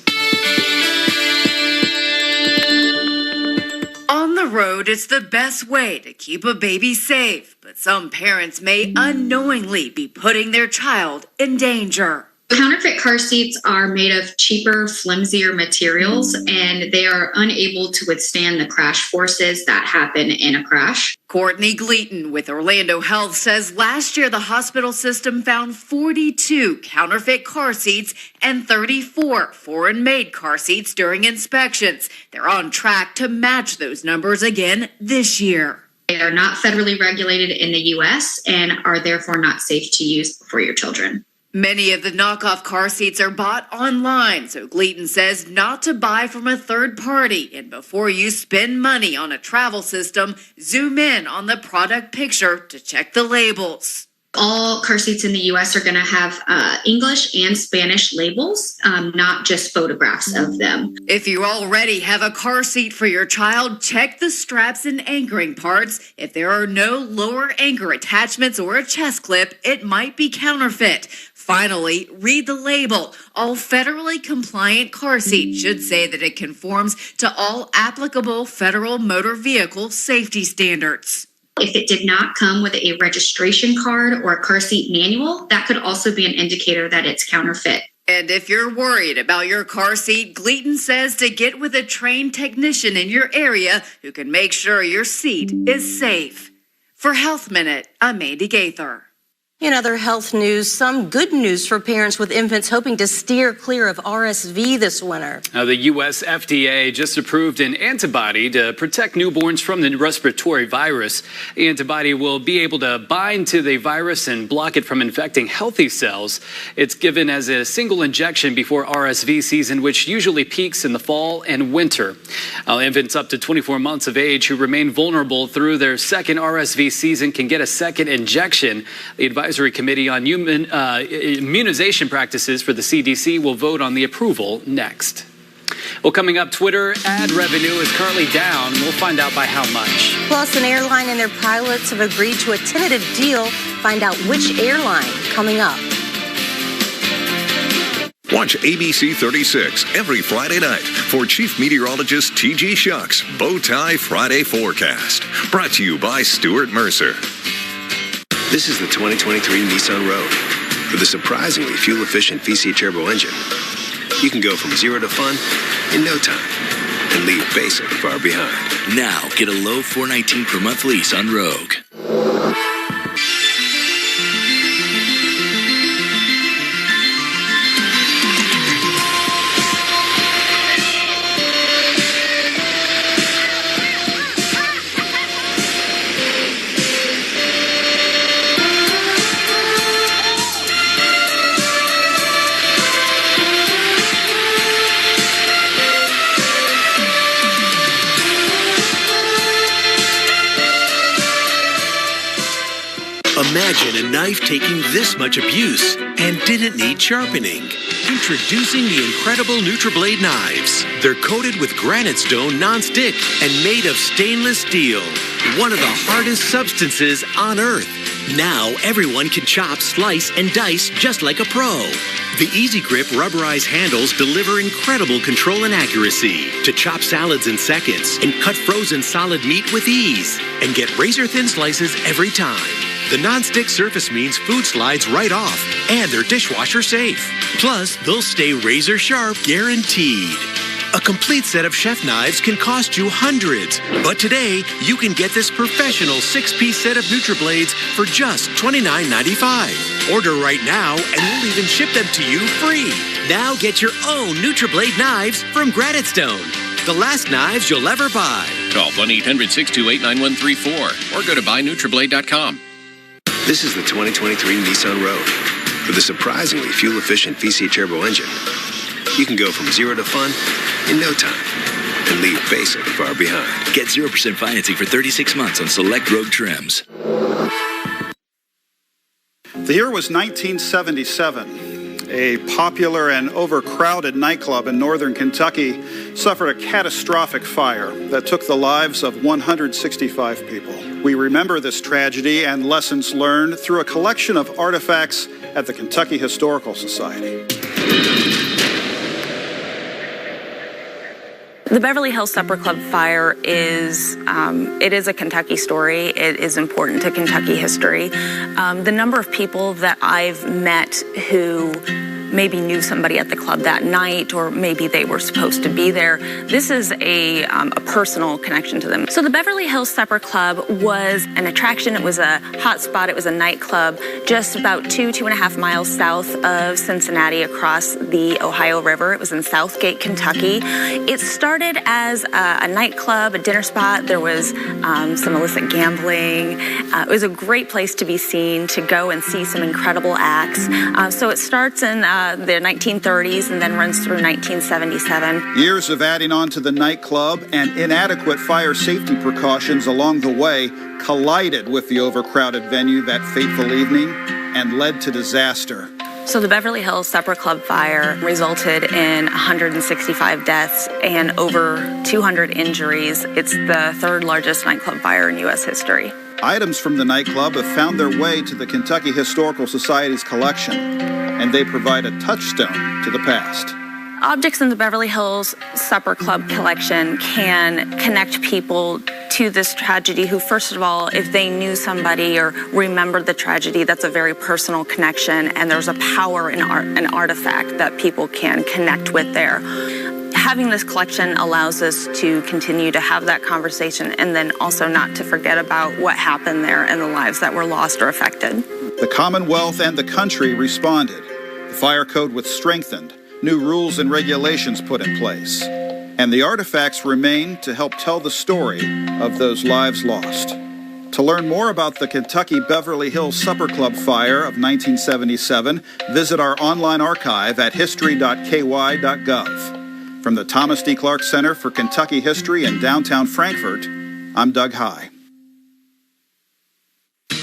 On the road, it's the best way to keep a baby safe, but some parents may unknowingly be putting their child in danger. Counterfeit car seats are made of cheaper, flimsier materials, and they are unable to withstand the crash forces that happen in a crash. Courtney Gleaton with Orlando Health says last year the hospital system found 42 counterfeit car seats and 34 foreign-made car seats during inspections. They're on track to match those numbers again this year. They are not federally regulated in the U.S. and are therefore not safe to use for your children. Many of the knockoff car seats are bought online, so Gleaton says not to buy from a third party. And before you spend money on a travel system, zoom in on the product picture to check the labels. All car seats in the U.S. are going to have English and Spanish labels, not just photographs of them. If you already have a car seat for your child, check the straps and anchoring parts. If there are no lower anchor attachments or a chest clip, it might be counterfeit. Finally, read the label. All federally compliant car seats should say that it conforms to all applicable federal motor vehicle safety standards. If it did not come with a registration card or a car seat manual, that could also be an indicator that it's counterfeit. And if you're worried about your car seat, Gleaton says to get with a trained technician in your area who can make sure your seat is safe. For Health Minute, I'm Mandy Gaither. In other health news, some good news for parents with infants hoping to steer clear of RSV this winter. Now, the U.S. FDA just approved an antibody to protect newborns from the respiratory virus. The antibody will be able to bind to the virus and block it from infecting healthy cells. It's given as a single injection before RSV season, which usually peaks in the fall and winter. Infants up to 24 months of age who remain vulnerable through their second RSV season can get a second injection. The Advisory Committee on Immunization Practices for the CDC will vote on the approval next. Well, coming up, Twitter ad revenue is currently down. We'll find out by how much. Plus, an airline and their pilots have agreed to a tentative deal. Find out which airline coming up. Watch ABC 36 every Friday night for Chief Meteorologist T.G. Shuck's Bowtie Friday Forecast. Brought to you by Stuart Mercer. This is the 2023 Nissan Rogue with a surprisingly fuel-efficient VC turbo engine. You can go from zero to fun in no time and leave basic far behind. Now get a low $419 per month lease on Rogue. Imagine a knife taking this much abuse and didn't need sharpening. Introducing the incredible NutriBlade knives. They're coated with granite stone non-stick and made of stainless steel, one of the hardest substances on Earth. Now everyone can chop, slice, and dice just like a pro. The Easy Grip rubberized handles deliver incredible control and accuracy to chop salads in seconds and cut frozen solid meat with ease and get razor-thin slices every time. The non-stick surface means food slides right off, and they're dishwasher safe. Plus, they'll stay razor sharp, guaranteed. A complete set of chef knives can cost you hundreds, but today you can get this professional 6-piece set of NutriBlades for just $29.95. Order right now, and we'll even ship them to you free. Now get your own NutriBlade knives from Granite Stone. The last knives you'll ever buy. Call 1-800-628-9134 or go to buynutriblade.com. This is the 2023 Nissan Rogue with a surprisingly fuel-efficient VC turbo engine. You can go from zero to fun in no time and leave basic far behind. Get 0% financing for 36 months on select Rogue trims. The year was 1977. A popular and overcrowded nightclub in northern Kentucky suffered a catastrophic fire that took the lives of 165 people. We remember this tragedy and lessons learned through a collection of artifacts at the Kentucky Historical Society. The Beverly Hills Supper Club fire is a Kentucky story. It is important to Kentucky history. The number of people that I've met who maybe knew somebody at the club that night, or maybe they were supposed to be there. This is a personal connection to them. So the Beverly Hills Supper Club was an attraction. It was a hot spot. It was a nightclub just about 2.5 miles south of Cincinnati across the Ohio River. It was in Southgate, Kentucky. It started as a nightclub, a dinner spot. There was some illicit gambling. It was a great place to be seen, to go and see some incredible acts. So it starts in the 1930s and then runs through 1977. Years of adding on to the nightclub and inadequate fire safety precautions along the way collided with the overcrowded venue that fateful evening and led to disaster. So the Beverly Hills Supper Club fire resulted in 165 deaths and over 200 injuries. It's the third largest nightclub fire in U.S. history. Items from the nightclub have found their way to the Kentucky Historical Society's collection, and they provide a touchstone to the past. Objects in the Beverly Hills Supper Club collection can connect people to this tragedy who, first of all, if they knew somebody or remembered the tragedy, that's a very personal connection, and there's a power in an artifact that people can connect with there. Having this collection allows us to continue to have that conversation and then also not to forget about what happened there and the lives that were lost or affected. The Commonwealth and the country responded. The fire code was strengthened, new rules and regulations put in place, and the artifacts remain to help tell the story of those lives lost. To learn more about the Kentucky Beverly Hills Supper Club fire of 1977, visit our online archive at history.ky.gov. From the Thomas D. Clark Center for Kentucky History in downtown Frankfort, I'm Doug High.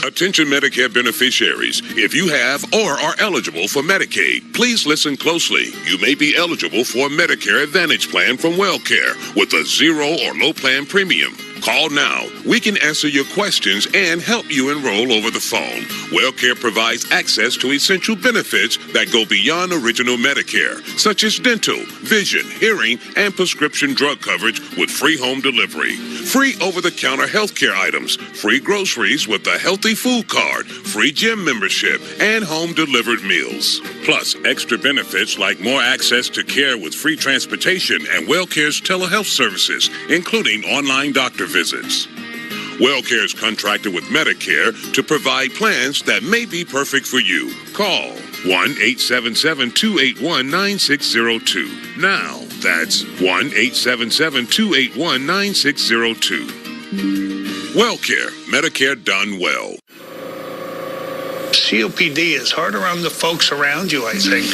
Attention Medicare beneficiaries. If you have or are eligible for Medicaid, please listen closely. You may be eligible for a Medicare Advantage plan from WellCare with a zero or low plan premium. Call now. We can answer your questions and help you enroll over the phone. WellCare provides access to essential benefits that go beyond original Medicare, such as dental, vision, hearing, and prescription drug coverage with free home delivery, free over-the-counter health care items, free groceries with a healthy food card, free gym membership, and home-delivered meals. Plus, extra benefits like more access to care with free transportation and WellCare's telehealth services, including online doctor visits. WellCare is contracted with Medicare to provide plans that may be perfect for you. Call 1-877-281-9602. Now, that's 1-877-281-9602. WellCare, Medicare done well. COPD is harder on the folks around you, I think.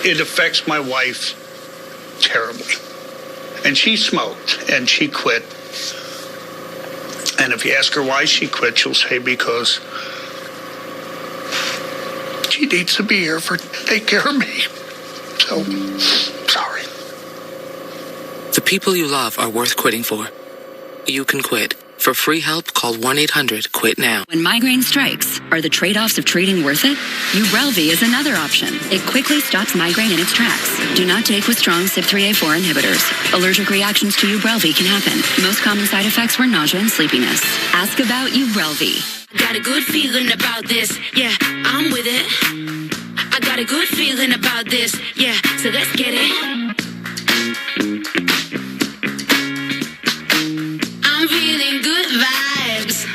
It affects my wife terribly. And she smoked, and she quit. And if you ask her why she quit, she'll say because she needs to be here to take care of me. So, sorry. The people you love are worth quitting for. You can quit. For free help, call 1-800-QUIT-NOW. When migraine strikes, are the trade-offs of treating worth it? Ubrelvy is another option. It quickly stops migraine in its tracks. Do not take with strong CYP3A4 inhibitors. Allergic reactions to Ubrelvy can happen. Most common side effects were nausea and sleepiness. Ask about Ubrelvy. Got a good feeling about this. Yeah, I'm with it. I got a good feeling about this. Yeah, so let's get it. I'm feeling good vibes.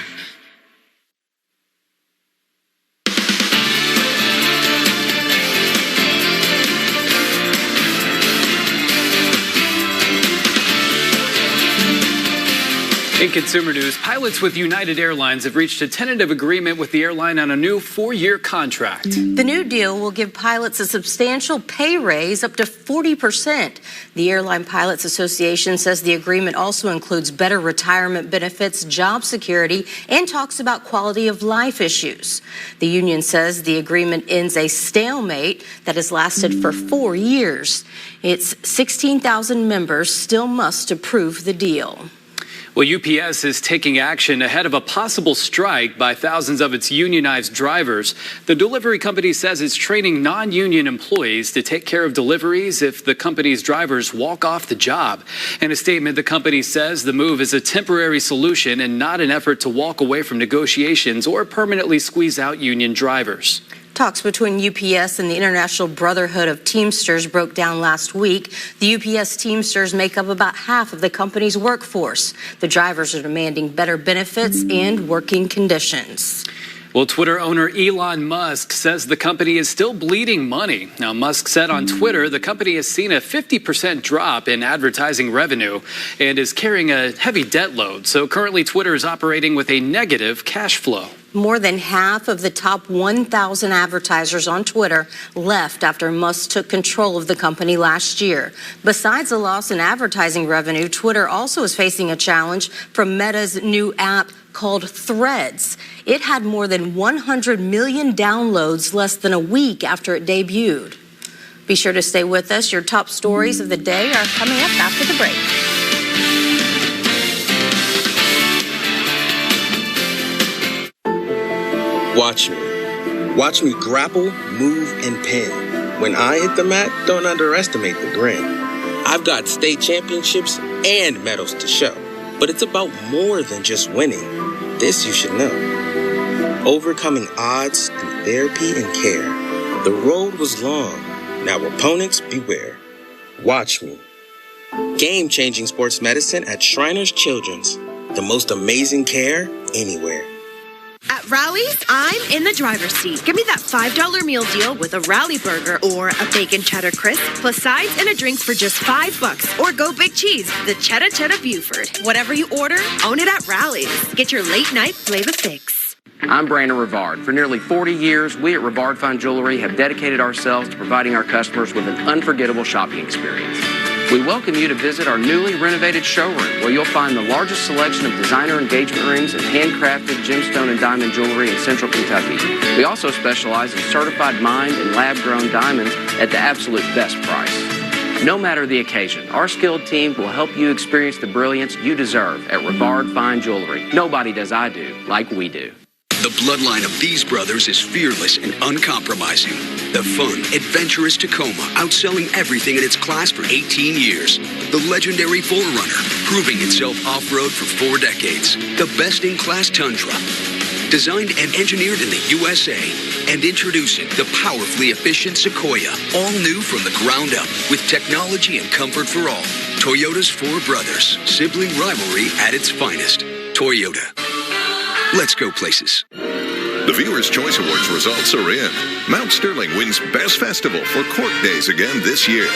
In consumer news, pilots with United Airlines have reached a tentative agreement with the airline on a new 4-year contract. The new deal will give pilots a substantial pay raise up to 40%. The Airline Pilots Association says the agreement also includes better retirement benefits, job security, and talks about quality of life issues. The union says the agreement ends a stalemate that has lasted for 4 years. Its 16,000 members still must approve the deal. Well, UPS is taking action ahead of a possible strike by thousands of its unionized drivers. The delivery company says it's training non-union employees to take care of deliveries if the company's drivers walk off the job. In a statement, the company says the move is a temporary solution and not an effort to walk away from negotiations or permanently squeeze out union drivers. Talks between UPS and the International Brotherhood of Teamsters broke down last week. The UPS Teamsters make up about half of the company's workforce. The drivers are demanding better benefits and working conditions. Well, Twitter owner Elon Musk says the company is still bleeding money. Now, Musk said on Twitter the company has seen a 50% drop in advertising revenue and is carrying a heavy debt load. So currently Twitter is operating with a negative cash flow. More than half of the top 1,000 advertisers on Twitter left after Musk took control of the company last year. Besides a loss in advertising revenue, Twitter also is facing a challenge from Meta's new app called Threads. It had more than 100 million downloads less than a week after it debuted. Be sure to stay with us. Your top stories of the day are coming up after the break. Watch me. Watch me grapple, move, and pin. When I hit the mat, don't underestimate the grin. I've got state championships and medals to show. But it's about more than just winning. This you should know. Overcoming odds through therapy and care. The road was long. Now opponents beware. Watch me. Game-changing sports medicine at Shriners Children's. The most amazing care anywhere. At Rally's, I'm in the driver's seat. Give me that $5 meal deal with a Rally burger or a bacon cheddar crisp, plus sides and a drink for just $5. Or go big cheese, the Cheddar Buford. Whatever you order, own it at Rally's. Get your late night flavor fix. I'm Brandon Rivard. For nearly 40 years, we at Rivard Fine Jewelry have dedicated ourselves to providing our customers with an unforgettable shopping experience. We welcome you to visit our newly renovated showroom, where you'll find the largest selection of designer engagement rings and handcrafted gemstone and diamond jewelry in Central Kentucky. We also specialize in certified mined and lab-grown diamonds at the absolute best price. No matter the occasion, our skilled team will help you experience the brilliance you deserve at Rivard Fine Jewelry. Nobody does I do like we do. The bloodline of these brothers is fearless and uncompromising. The fun, adventurous Tacoma, outselling everything in its class for 18 years. The legendary 4Runner, proving itself off-road for 4 decades. The best-in-class Tundra, designed and engineered in the USA. And introducing the powerfully efficient Sequoia, all new from the ground up, with technology and comfort for all. Toyota's 4 brothers, sibling rivalry at its finest. Toyota. Let's go places. The Viewers' Choice Awards results are in. Mount Sterling wins Best Festival for Court Days again this year.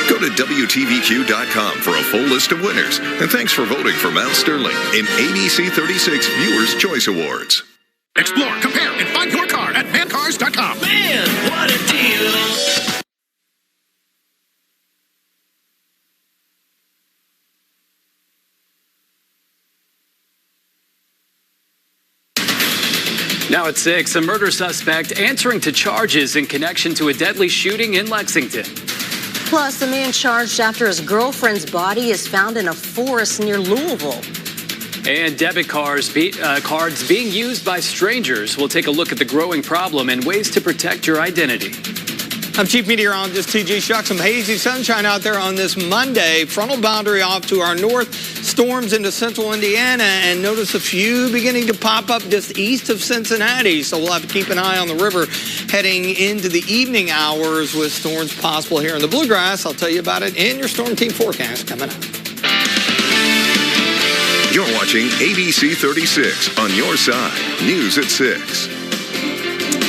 Go to WTVQ.com for a full list of winners. And thanks for voting for Mount Sterling in ABC 36 Viewers' Choice Awards. Explore, compare, and find your car at mancars.com. Man, what a deal! Now at 6, a murder suspect answering to charges in connection to a deadly shooting in Lexington. Plus, a man charged after his girlfriend's body is found in a forest near Louisville. And debit cards being used by strangers. We'll take a look at the growing problem and ways to protect your identity. I'm Chief Meteorologist T.G. Shuck. Some hazy sunshine out there on this Monday. Frontal boundary off to our north. Storms into central Indiana. And notice a few beginning to pop up just east of Cincinnati. So we'll have to keep an eye on the river heading into the evening hours with storms possible here in the Bluegrass. I'll tell you about it in your Storm Team forecast coming up. You're watching ABC 36 on your side. News at 6.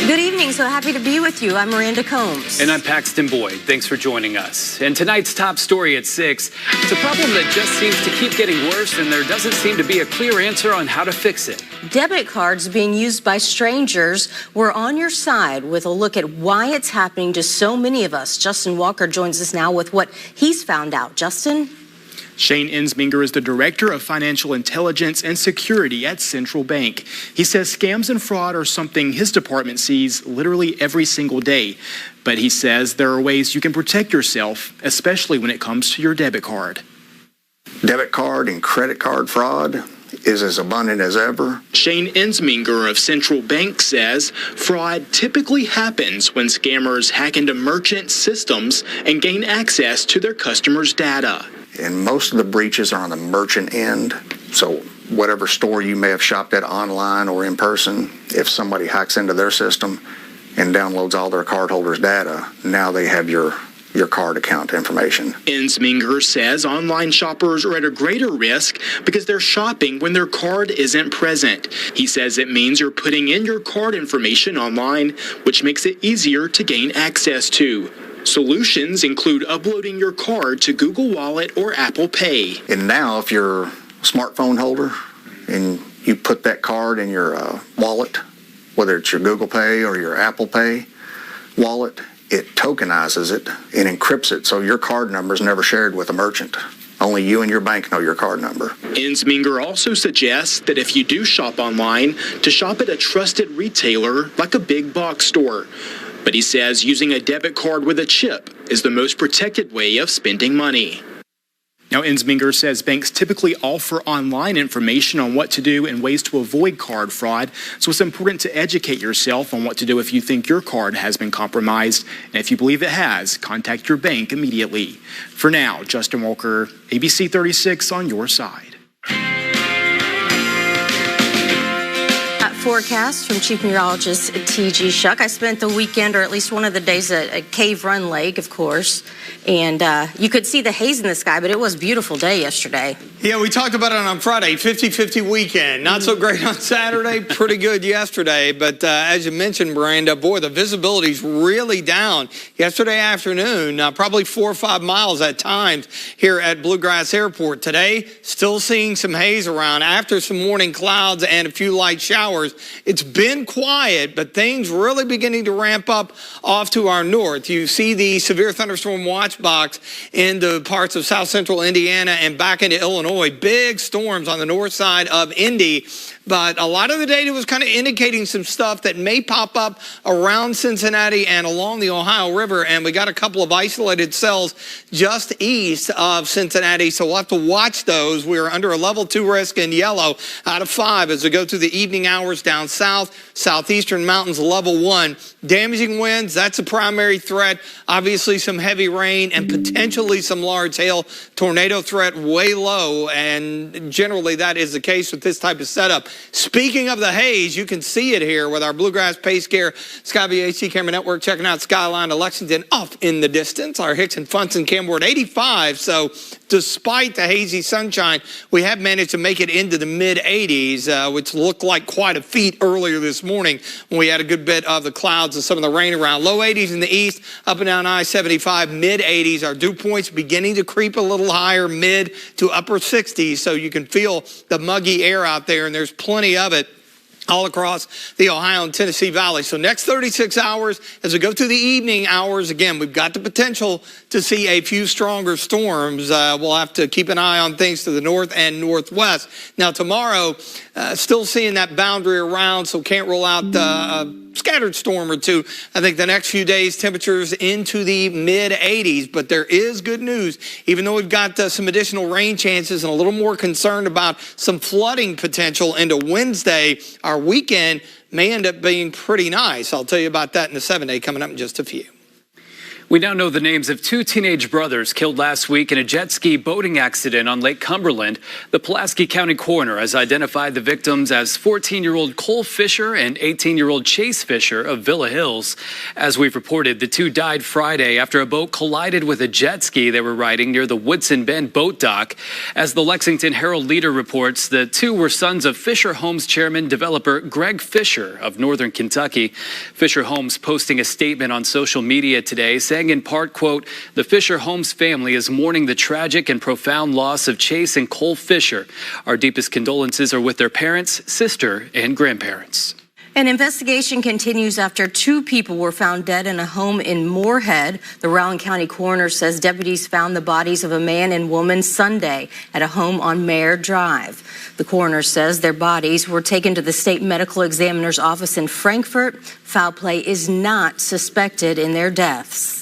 Good evening. So happy to be with you. I'm Miranda Combs. And I'm Paxton Boyd. Thanks for joining us. And tonight's top story at 6. It's a problem that just seems to keep getting worse, and there doesn't seem to be a clear answer on how to fix it. Debit cards being used by strangers. We're on your side with a look at why it's happening to so many of us. Justin Walker joins us now with what he's found out. Justin? Shane Ensminger is the Director of Financial Intelligence and Security at Central Bank. He says scams and fraud are something his department sees literally every single day. But he says there are ways you can protect yourself, especially when it comes to your debit card. Debit card and credit card fraud is as abundant as ever. Shane Ensminger of Central Bank says fraud typically happens when scammers hack into merchant systems and gain access to their customers' data. And most of the breaches are on the merchant end. So whatever store you may have shopped at online or in person, if somebody hacks into their system and downloads all their cardholders' data, now they have your card account information. Ensminger says online shoppers are at a greater risk because they're shopping when their card isn't present. He says it means you're putting in your card information online, which makes it easier to gain access to. Solutions include uploading your card to Google Wallet or Apple Pay. And now if you're a smartphone holder and you put that card in your wallet, whether it's your Google Pay or your Apple Pay wallet, it tokenizes it and encrypts it so your card number is never shared with a merchant. Only you and your bank know your card number. Ensminger also suggests that if you do shop online, to shop at a trusted retailer like a big box store. But he says using a debit card with a chip is the most protected way of spending money. Now, Ensminger says banks typically offer online information on what to do and ways to avoid card fraud. So it's important to educate yourself on what to do if you think your card has been compromised. And if you believe it has, contact your bank immediately. For now, Justin Walker, ABC 36 on your side. forecast from Chief Meteorologist T.G. Shuck. I spent the weekend, or at least one of the days, at Cave Run Lake, of course. And you could see the haze in the sky, but it was a beautiful day yesterday. Yeah, we talked about it on Friday, 50-50 weekend. Not so great on Saturday, pretty good yesterday. But as you mentioned, Miranda, boy, the visibility's really down. Yesterday afternoon, probably 4 or 5 miles at times here at Bluegrass Airport. Today, still seeing some haze around after some morning clouds and a few light showers. It's been quiet, but things really beginning to ramp up off to our north. You see the severe thunderstorm watch box in the parts of south central Indiana and back into Illinois. Big storms on the north side of Indy. But a lot of the data was kind of indicating some stuff that may pop up around Cincinnati and along the Ohio River. And we got a couple of isolated cells just east of Cincinnati. So we'll have to watch those. We're under a level 2 risk in yellow out of 5 as we go through the evening hours down south, southeastern mountains, level 1. Damaging winds, that's a primary threat. Obviously some heavy rain and potentially some large hail. Tornado threat way low. And generally that is the case with this type of setup. Speaking of the haze, you can see it here with our Bluegrass Pace Care Skyview HD camera network. Checking out skyline to Lexington off in the distance. Our Hicks and Funson camera at 85. So despite the hazy sunshine, we have managed to make it into the mid-80s, which looked like quite a feat earlier this morning when we had a good bit of the clouds and some of the rain around. Low 80s in the east, up and down I-75, mid-80s. Our dew points beginning to creep a little higher, mid to upper 60s, so you can feel the muggy air out there, and there's plenty of it all across the Ohio and Tennessee Valley. So next 36 hours, as we go through the evening hours, again, we've got the potential to see a few stronger storms. We'll have to keep an eye on things to the north and northwest. Now tomorrow, still seeing that boundary around, so can't rule out a scattered storm or two. I think the next few days, temperatures into the mid-80s, but there is good news. Even though we've got some additional rain chances and a little more concerned about some flooding potential into Wednesday, our weekend may end up being pretty nice. I'll tell you about that in the 7-day coming up in just a few. We now know the names of 2 teenage brothers killed last week in a jet ski boating accident on Lake Cumberland. The Pulaski County coroner has identified the victims as 14-year-old Cole Fisher and 18-year-old Chase Fisher of Villa Hills. As we've reported, the 2 died Friday after a boat collided with a jet ski they were riding near the Woodson Bend boat dock. As the Lexington Herald-Leader reports, the 2 were sons of Fisher Homes chairman developer Greg Fisher of Northern Kentucky. Fisher Homes posting a statement on social media today saying in part, quote, "The Fisher Homes family is mourning the tragic and profound loss of Chase and Cole Fisher. Our deepest condolences are with their parents, sister, and grandparents." An investigation continues after 2 people were found dead in a home in Moorhead. The Rowan County coroner says deputies found the bodies of a man and woman Sunday at a home on Mayer Drive. The coroner says their bodies were taken to the state medical examiner's office in Frankfort. Foul play is not suspected in their deaths.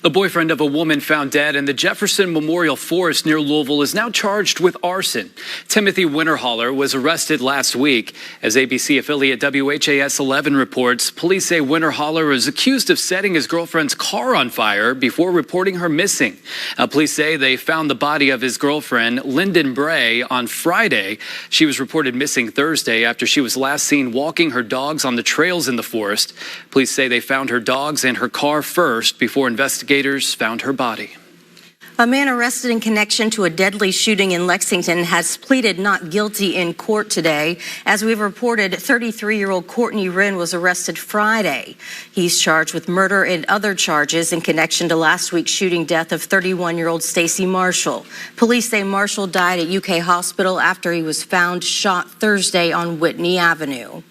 The boyfriend of a woman found dead in the Jefferson Memorial Forest near Louisville is now charged with arson. Timothy Winterholler was arrested last week. As ABC affiliate WHAS 11 reports, police say Winterholler is accused of setting his girlfriend's car on fire before reporting her missing. Police say they found the body of his girlfriend, Lyndon Bray, on Friday. She was reported missing Thursday after she was last seen walking her dogs on the trails in the forest. Police say they found her dogs and her car first before investigators found her body. A man arrested in connection to a deadly shooting in Lexington has pleaded not guilty in court today. As we've reported, 33-year-old Courtney Wren was arrested Friday. He's charged with murder and other charges in connection to last week's shooting death of 31-year-old Stacy Marshall. Police say Marshall died at UK Hospital after he was found shot Thursday on Whitney Avenue.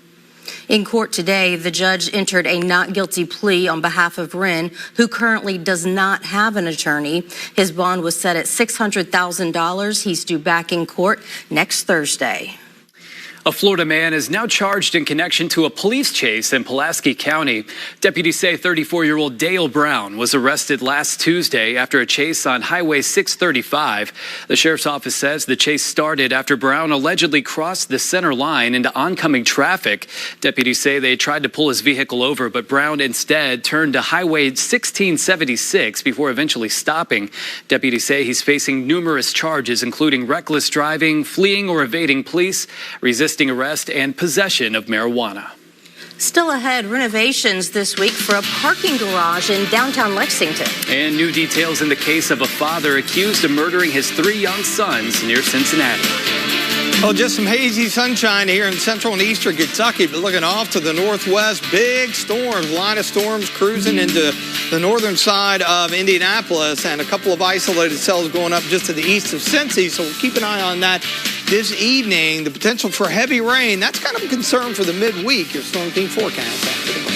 In court today, the judge entered a not guilty plea on behalf of Wren, who currently does not have an attorney. His bond was set at $600,000. He's due back in court next Thursday. A Florida man is now charged in connection to a police chase in Pulaski County. Deputies say 34-year-old Dale Brown was arrested last Tuesday after a chase on Highway 635. The sheriff's office says the chase started after Brown allegedly crossed the center line into oncoming traffic. Deputies say they tried to pull his vehicle over, but Brown instead turned to Highway 1676 before eventually stopping. Deputies say he's facing numerous charges, including reckless driving, fleeing or evading police, resisting resisting arrest and possession of marijuana. Still ahead, renovations this week for a parking garage in downtown Lexington. And new details in the case of a father accused of murdering his 3 young sons near Cincinnati. Well, just some hazy sunshine here in central and eastern Kentucky, but looking off to the northwest, big storms, line of storms cruising into the northern side of Indianapolis, and a couple of isolated cells going up just to the east of Cincy, so we'll keep an eye on that this evening. The potential for heavy rain, that's kind of a concern for the midweek. Your Storm Team forecast after the break.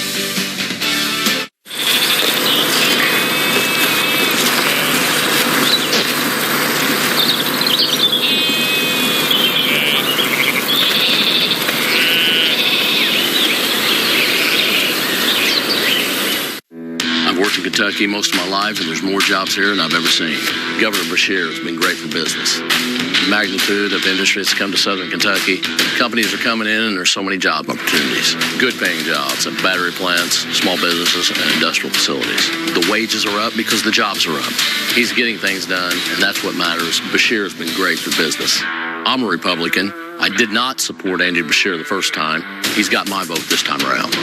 In Kentucky most of my life, and there's more jobs here than I've ever seen. Governor Beshear has been great for business. The magnitude of industry that's come to southern Kentucky, companies are coming in and there's so many job opportunities. Good paying jobs at battery plants, small businesses, and industrial facilities. The wages are up because the jobs are up. He's getting things done, and that's what matters. Beshear has been great for business. I'm a Republican. I did not support Andy Beshear the first time. He's got my vote this time around.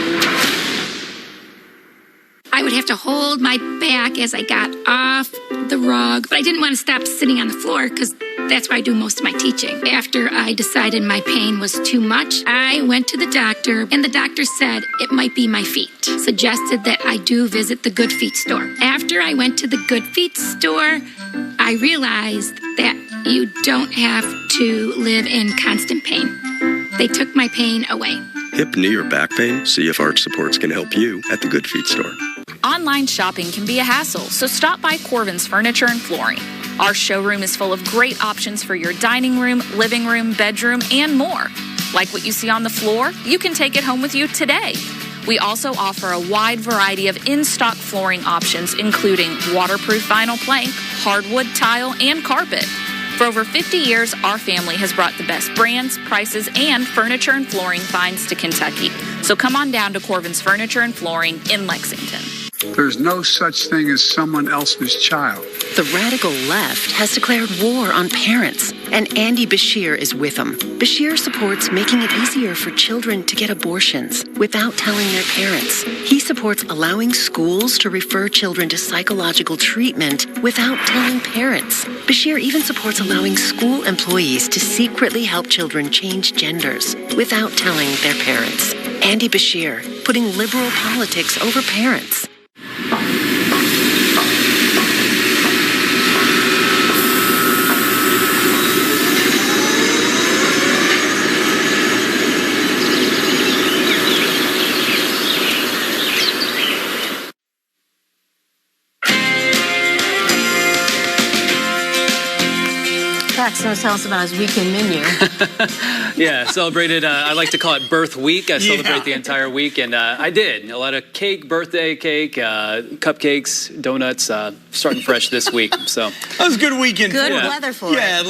I would have to hold my back as I got off the rug, but I didn't want to stop sitting on the floor because that's where I do most of my teaching. After I decided my pain was too much, I went to the doctor, and the doctor said it might be my feet. Suggested that I do visit the Good Feet store. After I went to the Good Feet store, I realized that you don't have to live in constant pain. They took my pain away. Hip, knee, or back pain? See if Arch Supports can help you at the Good Feet store. Online shopping can be a hassle, so stop by Corvin's Furniture and Flooring. Our showroom is full of great options for your dining room, living room, bedroom, and more. Like what you see on the floor, you can take it home with you today. We also offer a wide variety of in-stock flooring options, including waterproof vinyl plank, hardwood tile, and carpet. For over 50 years, our family has brought the best brands, prices, and furniture and flooring finds to Kentucky. So come on down to Corvin's Furniture and Flooring in Lexington. There's no such thing as someone else's child. The radical left has declared war on parents, and Andy Beshear is with them. Beshear supports making it easier for children to get abortions without telling their parents. He supports allowing schools to refer children to psychological treatment without telling parents. Beshear even supports allowing school employees to secretly help children change genders without telling their parents. Andy Beshear, putting liberal politics over parents. Paxton tell us about his weekend menu. Yeah, celebrated, I like to call it birth week. I celebrate the entire week, and I did. A lot of cake, birthday cake, cupcakes, donuts, starting fresh this week. So that was a good weekend. Good weather for it. Yeah, at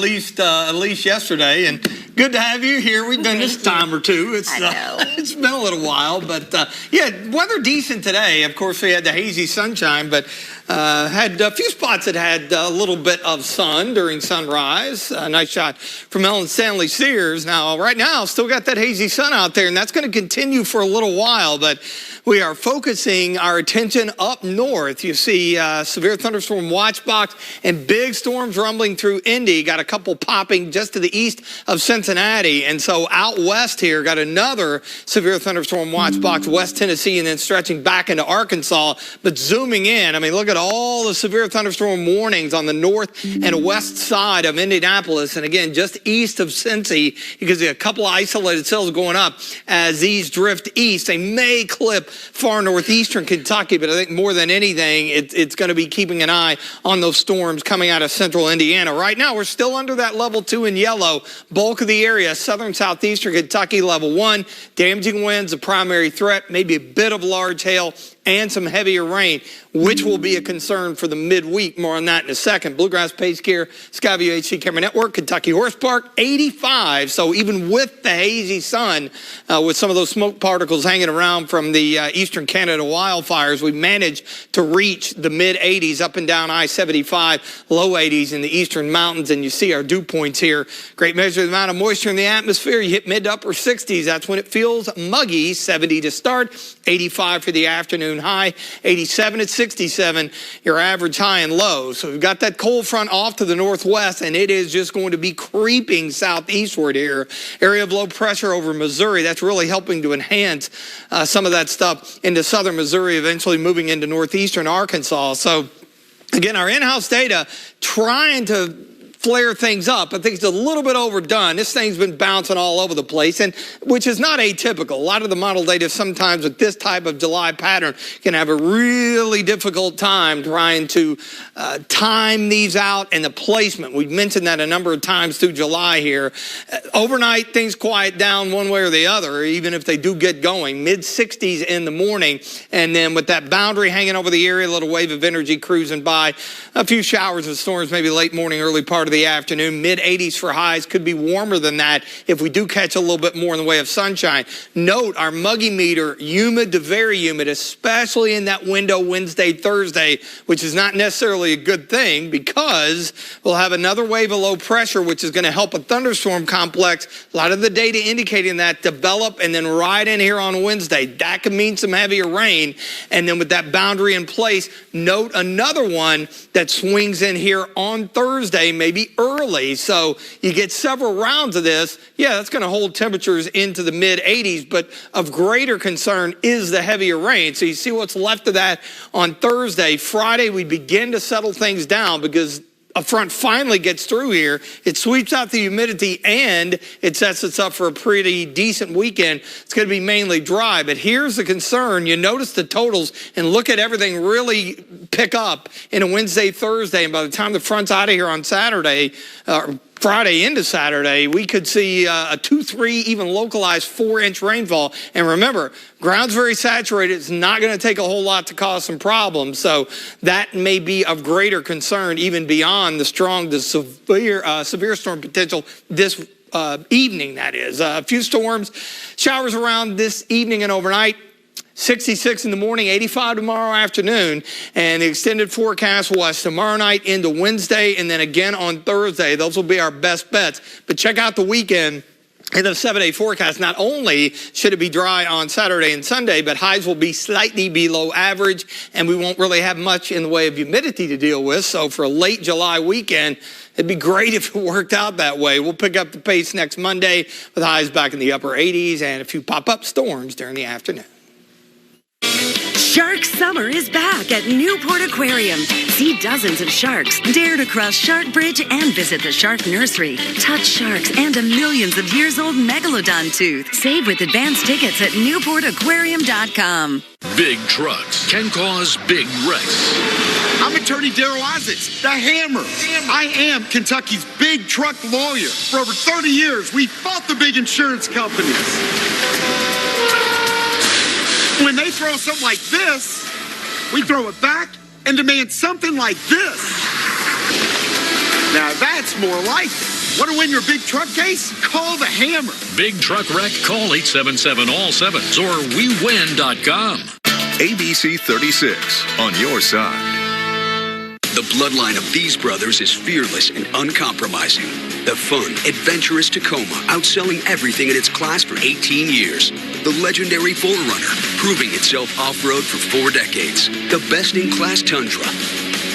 least yesterday, and good to have you here. We've done this time or two. It's been a little while, but yeah, weather decent today. Of course, we had the hazy sunshine, but had a few spots that had a little bit of sun during sunrise. A nice shot from Ellen Stanley Sears. Now, right now, still got that hazy sun out there, and that's going to continue for a little while, but we are focusing our attention up north. You see severe thunderstorm watch box and big storms rumbling through Indy. Got a couple popping just to the east of Cincinnati. And so out west here, got another severe thunderstorm watch box, West Tennessee, and then stretching back into Arkansas. But zooming in, I mean, look at all the severe thunderstorm warnings on the north and west side of Indianapolis. And again, just east of Cincy, because a couple of isolated cells going up as these drift east. They may clip far northeastern Kentucky, but I think more than anything, it's going to be keeping an eye on those storms coming out of central Indiana. Right now, we're still under that level 2 in yellow. Bulk of the area, southern southeastern Kentucky, level 1. Damaging winds, a primary threat, maybe a bit of large hail and some heavier rain. which will be a concern for the midweek. More on that in a second. Bluegrass Pace Care, Skyview HC Camera Network, Kentucky Horse Park, 85. So even with the hazy sun, with some of those smoke particles hanging around from the eastern Canada wildfires, we managed to reach the mid-80s up and down I-75, low 80s in the eastern mountains. And you see our dew points here. Great measure of the amount of moisture in the atmosphere. You hit mid to upper 60s. That's when it feels muggy. 70 to start, 85 for the afternoon high, 87 at 67, your average high and low. So we've got that cold front off to the northwest, and it is just going to be creeping southeastward here. Area of low pressure over Missouri. That's really helping to enhance some of that stuff into southern Missouri, eventually moving into northeastern Arkansas. So again, our in-house data trying to flare things up. I think it's a little bit overdone. This thing's been bouncing all over the place, and which is not atypical. A lot of the model data sometimes with this type of July pattern can have a really difficult time trying to time these out and the placement. We've mentioned that a number of times through July here. Overnight, things quiet down one way or the other, even if they do get going. Mid-60s in the morning, and then with that boundary hanging over the area, a little wave of energy cruising by, a few showers and storms maybe late morning, early part of the afternoon. Mid-80s for highs. Could be warmer than that if we do catch a little bit more in the way of sunshine. Note our muggy meter, humid to very humid, especially in that window Wednesday, Thursday, which is not necessarily a good thing because we'll have another wave of low pressure, which is going to help a thunderstorm complex. A lot of the data indicating that develop and then ride in here on Wednesday. That could mean some heavier rain. And then with that boundary in place, note another one that swings in here on Thursday, maybe early. So you get several rounds of this. Yeah, that's going to hold temperatures into the mid-80s, but of greater concern is the heavier rain. So you see what's left of that on Thursday. Friday, we begin to settle things down because a front finally gets through here. It sweeps out the humidity and it sets us up for a pretty decent weekend. It's going to be mainly dry, but here's the concern. You notice the totals and look at everything really pick up in a Wednesday, Thursday, and by the time the front's out of here on Saturday, Friday into Saturday, we could see a 2-3, even localized 4-inch rainfall. And remember, ground's very saturated. It's not going to take a whole lot to cause some problems. So that may be of greater concern even beyond the strong to severe storm potential this evening, that is. A few storms, showers around this evening and overnight. 66 in the morning, 85 tomorrow afternoon, and the extended forecast was tomorrow night into Wednesday and then again on Thursday. Those will be our best bets. But check out the weekend. In the 7-day forecast, not only should it be dry on Saturday and Sunday, but highs will be slightly below average, and we won't really have much in the way of humidity to deal with. So for a late July weekend, it'd be great if it worked out that way. We'll pick up the pace next Monday with highs back in the upper 80s and a few pop-up storms during the afternoon. Shark Summer is back at Newport Aquarium. See dozens of sharks, dare to cross Shark Bridge, and visit the Shark Nursery. Touch sharks and a millions of years old megalodon tooth. Save with advance tickets at NewportAquarium.com. Big trucks can cause big wrecks. I'm attorney Daryl Isaacs, the Hammer. I am Kentucky's big truck lawyer. For over 30 years, we fought the big insurance companies. When they throw something like this, we throw it back and demand something like this. Now that's more like it. Want to win your big truck case? Call the Hammer. Big truck wreck? Call 877-ALL-7s or WeWin.com. ABC 36 on your side. The bloodline of these brothers is fearless and uncompromising. The fun, adventurous Tacoma, outselling everything in its class for 18 years. The legendary 4Runner, proving itself off-road for 4 decades. The best-in-class Tundra,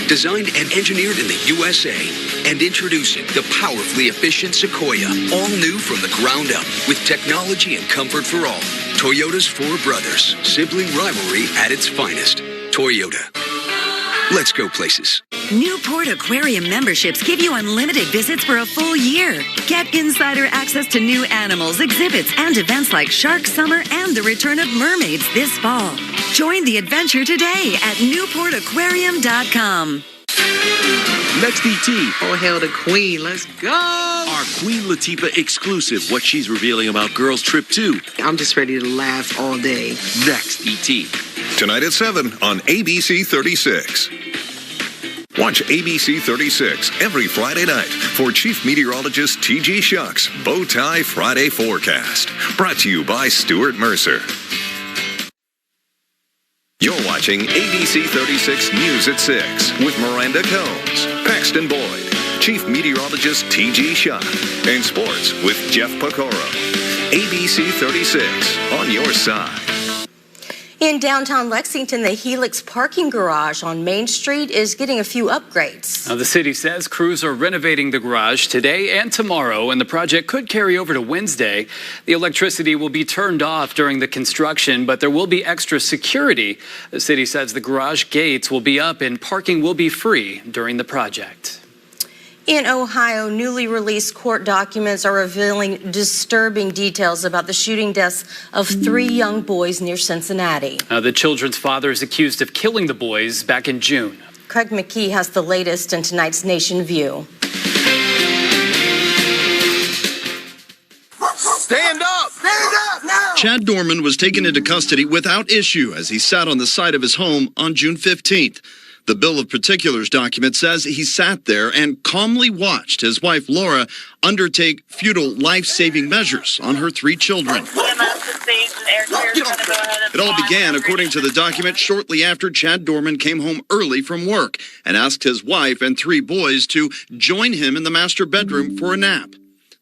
designed and engineered in the USA. And introducing the powerfully efficient Sequoia, all new from the ground up, with technology and comfort for all. Toyota's 4 brothers, simply rivalry at its finest. Toyota. Let's go places. Newport Aquarium memberships give you unlimited visits for a full year. Get insider access to new animals, exhibits, and events like Shark Summer and the return of mermaids this fall. Join the adventure today at NewportAquarium.com. Next, ET. Oh, hail the queen. Let's go. Our Queen Latifah exclusive, what she's revealing about Girls Trip 2. I'm just ready to laugh all day. Next, ET. Tonight at 7 on ABC 36. Watch ABC 36 every Friday night for Chief Meteorologist T.G. Shuck's Bow Tie Friday Forecast. Brought to you by Stuart Mercer. You're watching ABC 36 News at 6 with Miranda Combs, Paxton Boyd, Chief Meteorologist T.G. Shuck, and Sports with Jeff Pecoro. ABC 36 on your side. In downtown Lexington, the Helix parking garage on Main Street is getting a few upgrades. Now, the city says crews are renovating the garage today and tomorrow, and the project could carry over to Wednesday. The electricity will be turned off during the construction, but there will be extra security. The city says the garage gates will be up and parking will be free during the project. In Ohio, newly released court documents are revealing disturbing details about the shooting deaths of 3 young boys near Cincinnati. The children's father is accused of killing the boys back in June. Craig McKee has the latest in tonight's Nation View. Stand up! Stand up now! Chad Dorman was taken into custody without issue as he sat on the side of his home on June 15th. The Bill of Particulars document says he sat there and calmly watched his wife, Laura, undertake futile life-saving measures on her 3 children. It all began, according to the document, shortly after Chad Dorman came home early from work and asked his wife and 3 boys to join him in the master bedroom for a nap.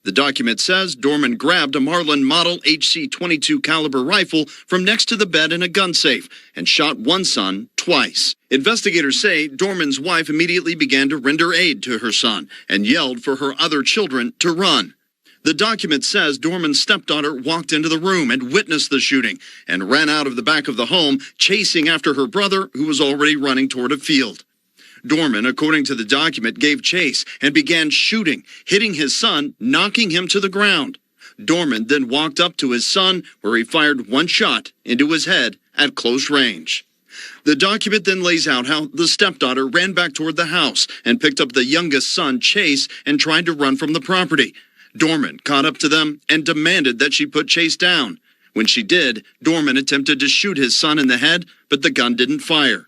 The document says Dorman grabbed a Marlin Model HC-22 caliber rifle from next to the bed in a gun safe and shot one son twice. Investigators say Dorman's wife immediately began to render aid to her son and yelled for her other children to run. The document says Dorman's stepdaughter walked into the room and witnessed the shooting and ran out of the back of the home, chasing after her brother, who was already running toward a field. Dorman, according to the document, gave chase and began shooting, hitting his son, knocking him to the ground. Dorman then walked up to his son, where he fired one shot into his head at close range. The document then lays out how the stepdaughter ran back toward the house and picked up the youngest son, Chase, and tried to run from the property. Dorman caught up to them and demanded that she put Chase down. When she did, Dorman attempted to shoot his son in the head, but the gun didn't fire.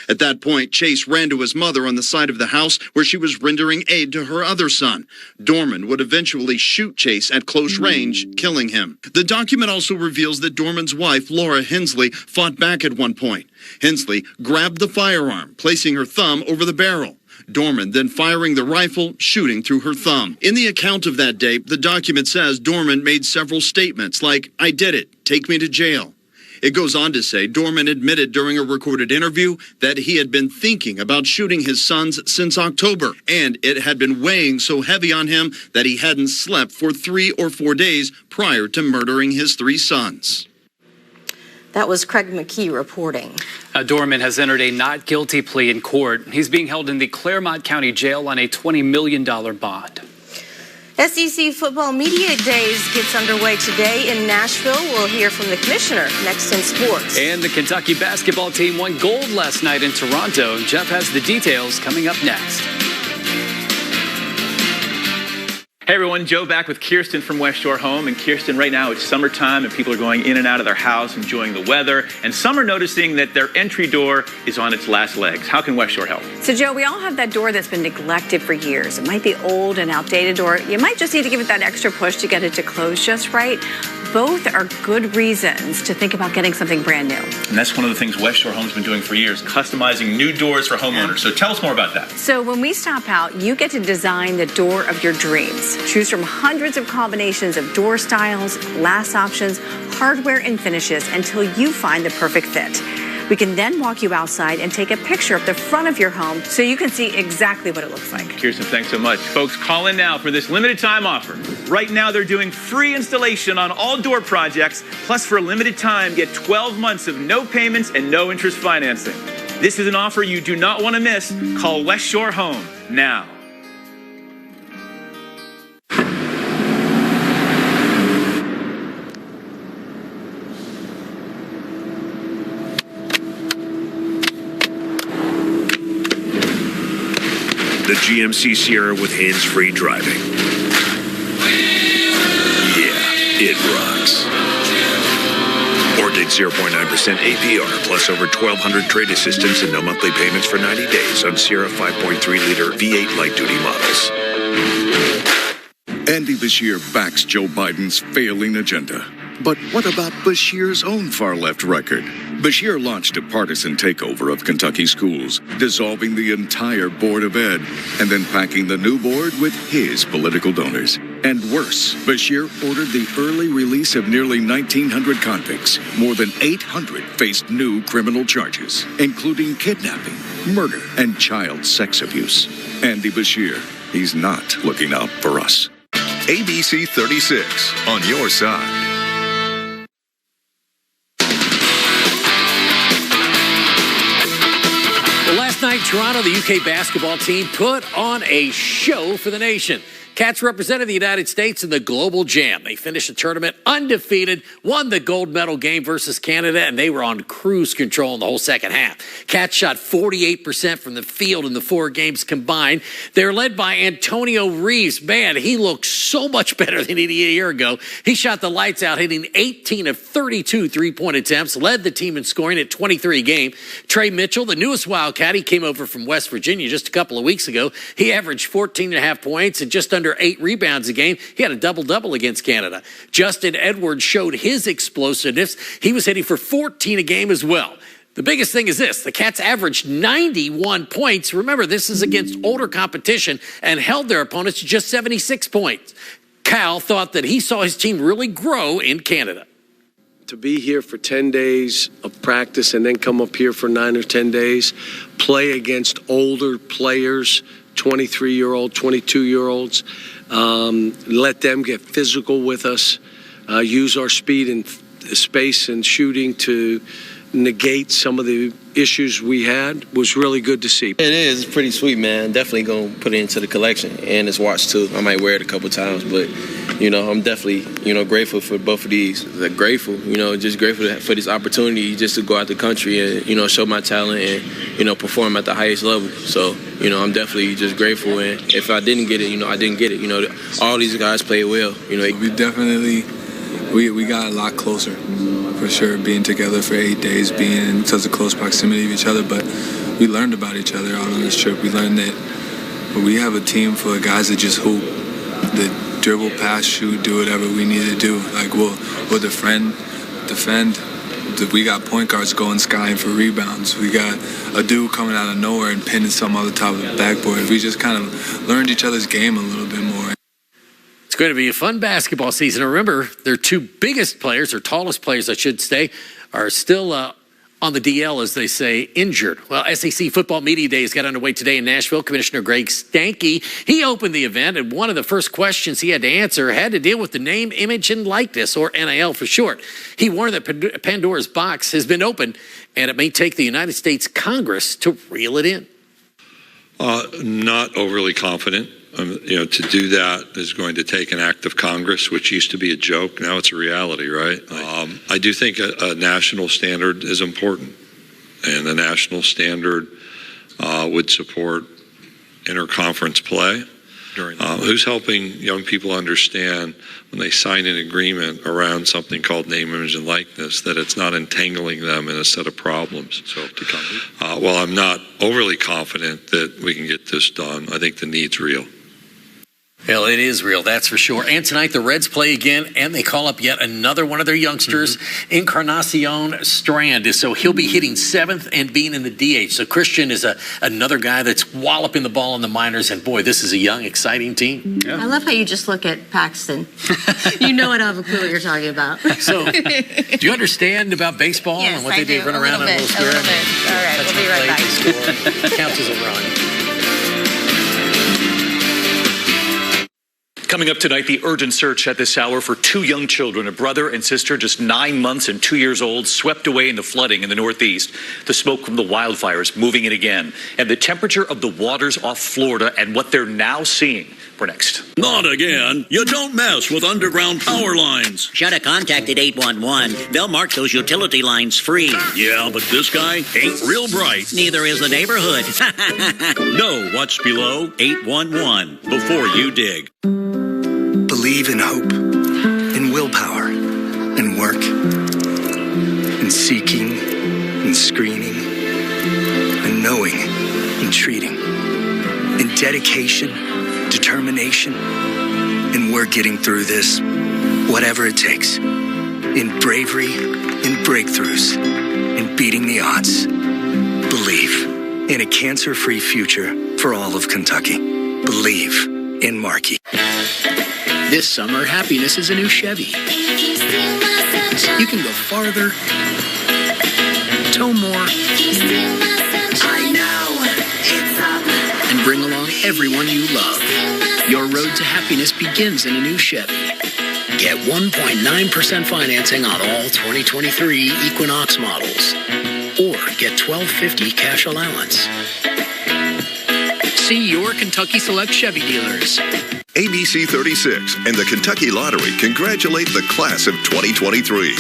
At that point, Chase ran to his mother on the side of the house where she was rendering aid to her other son. Dorman would eventually shoot Chase at close range, killing him. The document also reveals that Dorman's wife, Laura Hensley, fought back at one point. Hensley grabbed the firearm, placing her thumb over the barrel. Dorman then firing the rifle, shooting through her thumb. In the account of that day, the document says Dorman made several statements like, "I did it, take me to jail." It goes on to say Dorman admitted during a recorded interview that he had been thinking about shooting his sons since October, and it had been weighing so heavy on him that he hadn't slept for 3 or 4 days prior to murdering his 3 sons. That was Craig McKee reporting. Dorman has entered a not guilty plea in court. He's being held in the Claremont County Jail on a $20 million bond. SEC Football Media Days gets underway today in Nashville. We'll hear from the commissioner next in sports. And the Kentucky basketball team won gold last night in Toronto. Jeff has the details coming up next. Hey everyone, Joe back with Kirsten from West Shore Home. And Kirsten, right now it's summertime and people are going in and out of their house, enjoying the weather. And some are noticing that their entry door is on its last legs. How can West Shore help? So Joe, we all have that door that's been neglected for years. It might be old and outdated, or you might just need to give it that extra push to get it to close just right. Both are good reasons to think about getting something brand new. And that's one of the things West Shore Home's been doing for years, customizing new doors for homeowners. So tell us more about that. So when we stop out, you get to design the door of your dreams. Choose from hundreds of combinations of door styles, glass options, hardware, and finishes until you find the perfect fit. We can then walk you outside and take a picture of the front of your home so you can see exactly what it looks like. Kirsten, thanks so much. Folks, call in now for this limited time offer. Right now, they're doing free installation on all door projects. Plus, for a limited time, get 12 months of no payments and no interest financing. This is an offer you do not want to miss. Call West Shore Home now. the GMC Sierra with hands-free driving. Yeah, it rocks. Or take 0.9% APR plus over 1,200 trade assistance and no monthly payments for 90 days on Sierra 5.3-liter V8 light-duty models. Andy Beshear backs Joe Biden's failing agenda. But what about Beshear's own far-left record? Beshear launched a partisan takeover of Kentucky schools, dissolving the entire Board of Ed, and then packing the new board with his political donors. And worse, Beshear ordered the early release of nearly 1,900 convicts. More than 800 faced new criminal charges, including kidnapping, murder, and child sex abuse. Andy Beshear, he's not looking out for us. ABC 36, on your side. Last night, Toronto, the UK basketball team, put on a show for the nation. Cats represented the United States in the Global Jam. They finished the tournament undefeated, won the gold medal game versus Canada, and they were on cruise control in the whole second half. Cats shot 48% from the field in the 4 games combined. They're led by Antonio Reeves. Man, he looked so much better than he did a year ago. He shot the lights out, hitting 18 of 32 three-point attempts, led the team in scoring at 23 a game. Trey Mitchell, the newest Wildcat, he came over from West Virginia just a couple of weeks ago. He averaged 14.5 points and just under 8 rebounds a game. He had a double-double against Canada. Justin Edwards showed his explosiveness. He was hitting for 14 a game as well. The biggest thing is this. The Cats averaged 91 points. Remember, this is against older competition and held their opponents to just 76 points. Cal thought that he saw his team really grow in Canada. To be here for 10 days of practice and then come up here for 9 or 10 days, play against older players, 23-year-old, 22-year-olds, let them get physical with us, use our speed and space and shooting to negate some of the issues we had was really good to see. It is pretty sweet, man. Definitely going to put it into the collection and this watch too. I might wear it a couple times, but I'm definitely, grateful for both of these. Grateful, just grateful for this opportunity just to go out the country and, show my talent and, perform at the highest level. So, I'm definitely just grateful. And if I didn't get it, I didn't get it. All these guys played well. We definitely, we got a lot closer, for sure, being together for 8 days, being in such a close proximity of each other. But we learned about each other out on this trip. We learned that we have a team full of guys that just hoop, that dribble, pass, shoot, do whatever we need to do. We'll defend. We got point guards going skying for rebounds. We got a dude coming out of nowhere and pinning something on the top of the backboard. We just kind of learned each other's game a little bit more. It's going to be a fun basketball season. Remember, their 2 biggest players, or tallest players, I should say, are still on the DL, as they say, injured. Well, SEC Football Media Days got underway today in Nashville. Commissioner Greg Stanke, he opened the event, and one of the first questions he had to answer had to deal with the name, image, and likeness, or NIL for short. He warned that Pandora's box has been opened, and it may take the United States Congress to reel it in. Not overly confident. To do that is going to take an act of Congress, which used to be a joke. Now it's a reality, right? I do think a national standard is important, and the national standard would support interconference play. Who's helping young people understand when they sign an agreement around something called name, image, and likeness that it's not entangling them in a set of problems. So, while I'm not overly confident that we can get this done, I think the need's real. Well, it is real, that's for sure. And tonight the Reds play again, and they call up yet another one of their youngsters, Encarnacion Strand. So he'll be hitting 7th and being in the DH. So Christian is another guy that's walloping the ball in the minors. And boy, this is a young, exciting team. Yeah. I love how you just look at Paxton. You know I don't have a clue what you're talking about. So, do you understand about baseball and what they do? Run around on a little square? A little bit. All right, we'll be right back. Counts as a run. Coming up tonight, the urgent search at this hour for 2 two young children, a brother and sister just 9 months and 2 years old, swept away in the flooding in the Northeast. The smoke from the wildfires moving in again. And the temperature of the waters off Florida and what they're now seeing. For next. Not again. You don't mess with underground power lines. Should have contacted 811. They'll mark those utility lines free. Yeah, but this guy ain't real bright. Neither is the neighborhood. Know what's below 811 before you dig. Believe in hope, in willpower, in work, in seeking, in screening, in knowing, in treating, in dedication, determination, and we're getting through this, whatever it takes. In bravery, in breakthroughs, in beating the odds. Believe in a cancer-free future for all of Kentucky. Believe in Markey. This summer, happiness is a new Chevy. You can go farther, tow more, I know, it's up, and bring along everyone you love. Your road to happiness begins in a new Chevy. Get 1.9% financing on all 2023 Equinox models. Or get $1,250 cash allowance. See your Kentucky Select Chevy dealers. ABC 36 and the Kentucky Lottery congratulate the class of 2023.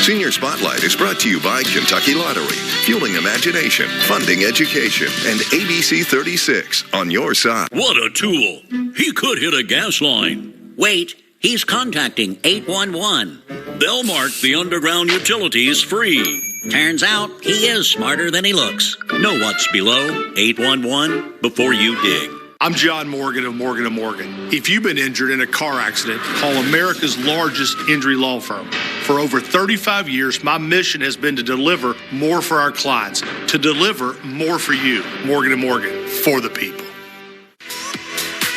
Senior Spotlight is brought to you by Kentucky Lottery, fueling imagination, funding education, and ABC 36 on your side. What a tool. He could hit a gas line. Wait, he's contacting 811. They'll mark the underground utilities free. Turns out he is smarter than he looks. Know what's below 811 before you dig. I'm John Morgan of Morgan & Morgan. If you've been injured in a car accident, call America's largest injury law firm. For over 35 years, my mission has been to deliver more for our clients, to deliver more for you. Morgan & Morgan, for the people.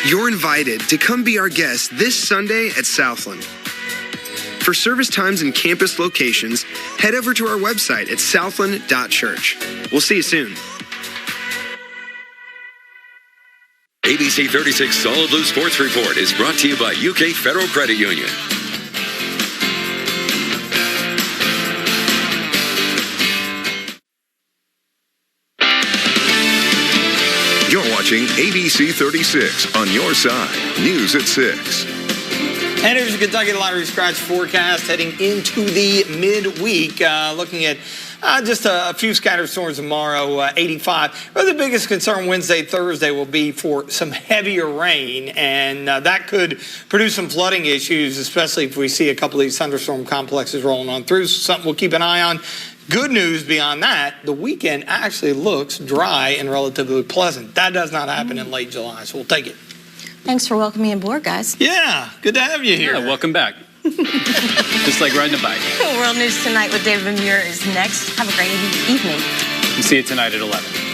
You're invited to come be our guest this Sunday at Southland. For service times and campus locations, head over to our website at southland.church. We'll see you soon. ABC 36 Solid Blue Sports Report is brought to you by UK Federal Credit Union. You're watching ABC 36 on your side. News at 6. And here's the Kentucky Lottery Scratch forecast heading into the midweek. Looking at just a few scattered storms tomorrow, 85. But the biggest concern Wednesday, Thursday will be for some heavier rain, and that could produce some flooding issues, especially if we see a couple of these thunderstorm complexes rolling on through. So something we'll keep an eye on. Good news beyond that, the weekend actually looks dry and relatively pleasant. That does not happen in late July, so we'll take it. Thanks for welcoming me aboard, guys. Yeah, good to have you here. Yeah, welcome back. Just like riding a bike. World News Tonight with David Muir is next. Have a great evening. We'll see you tonight at 11.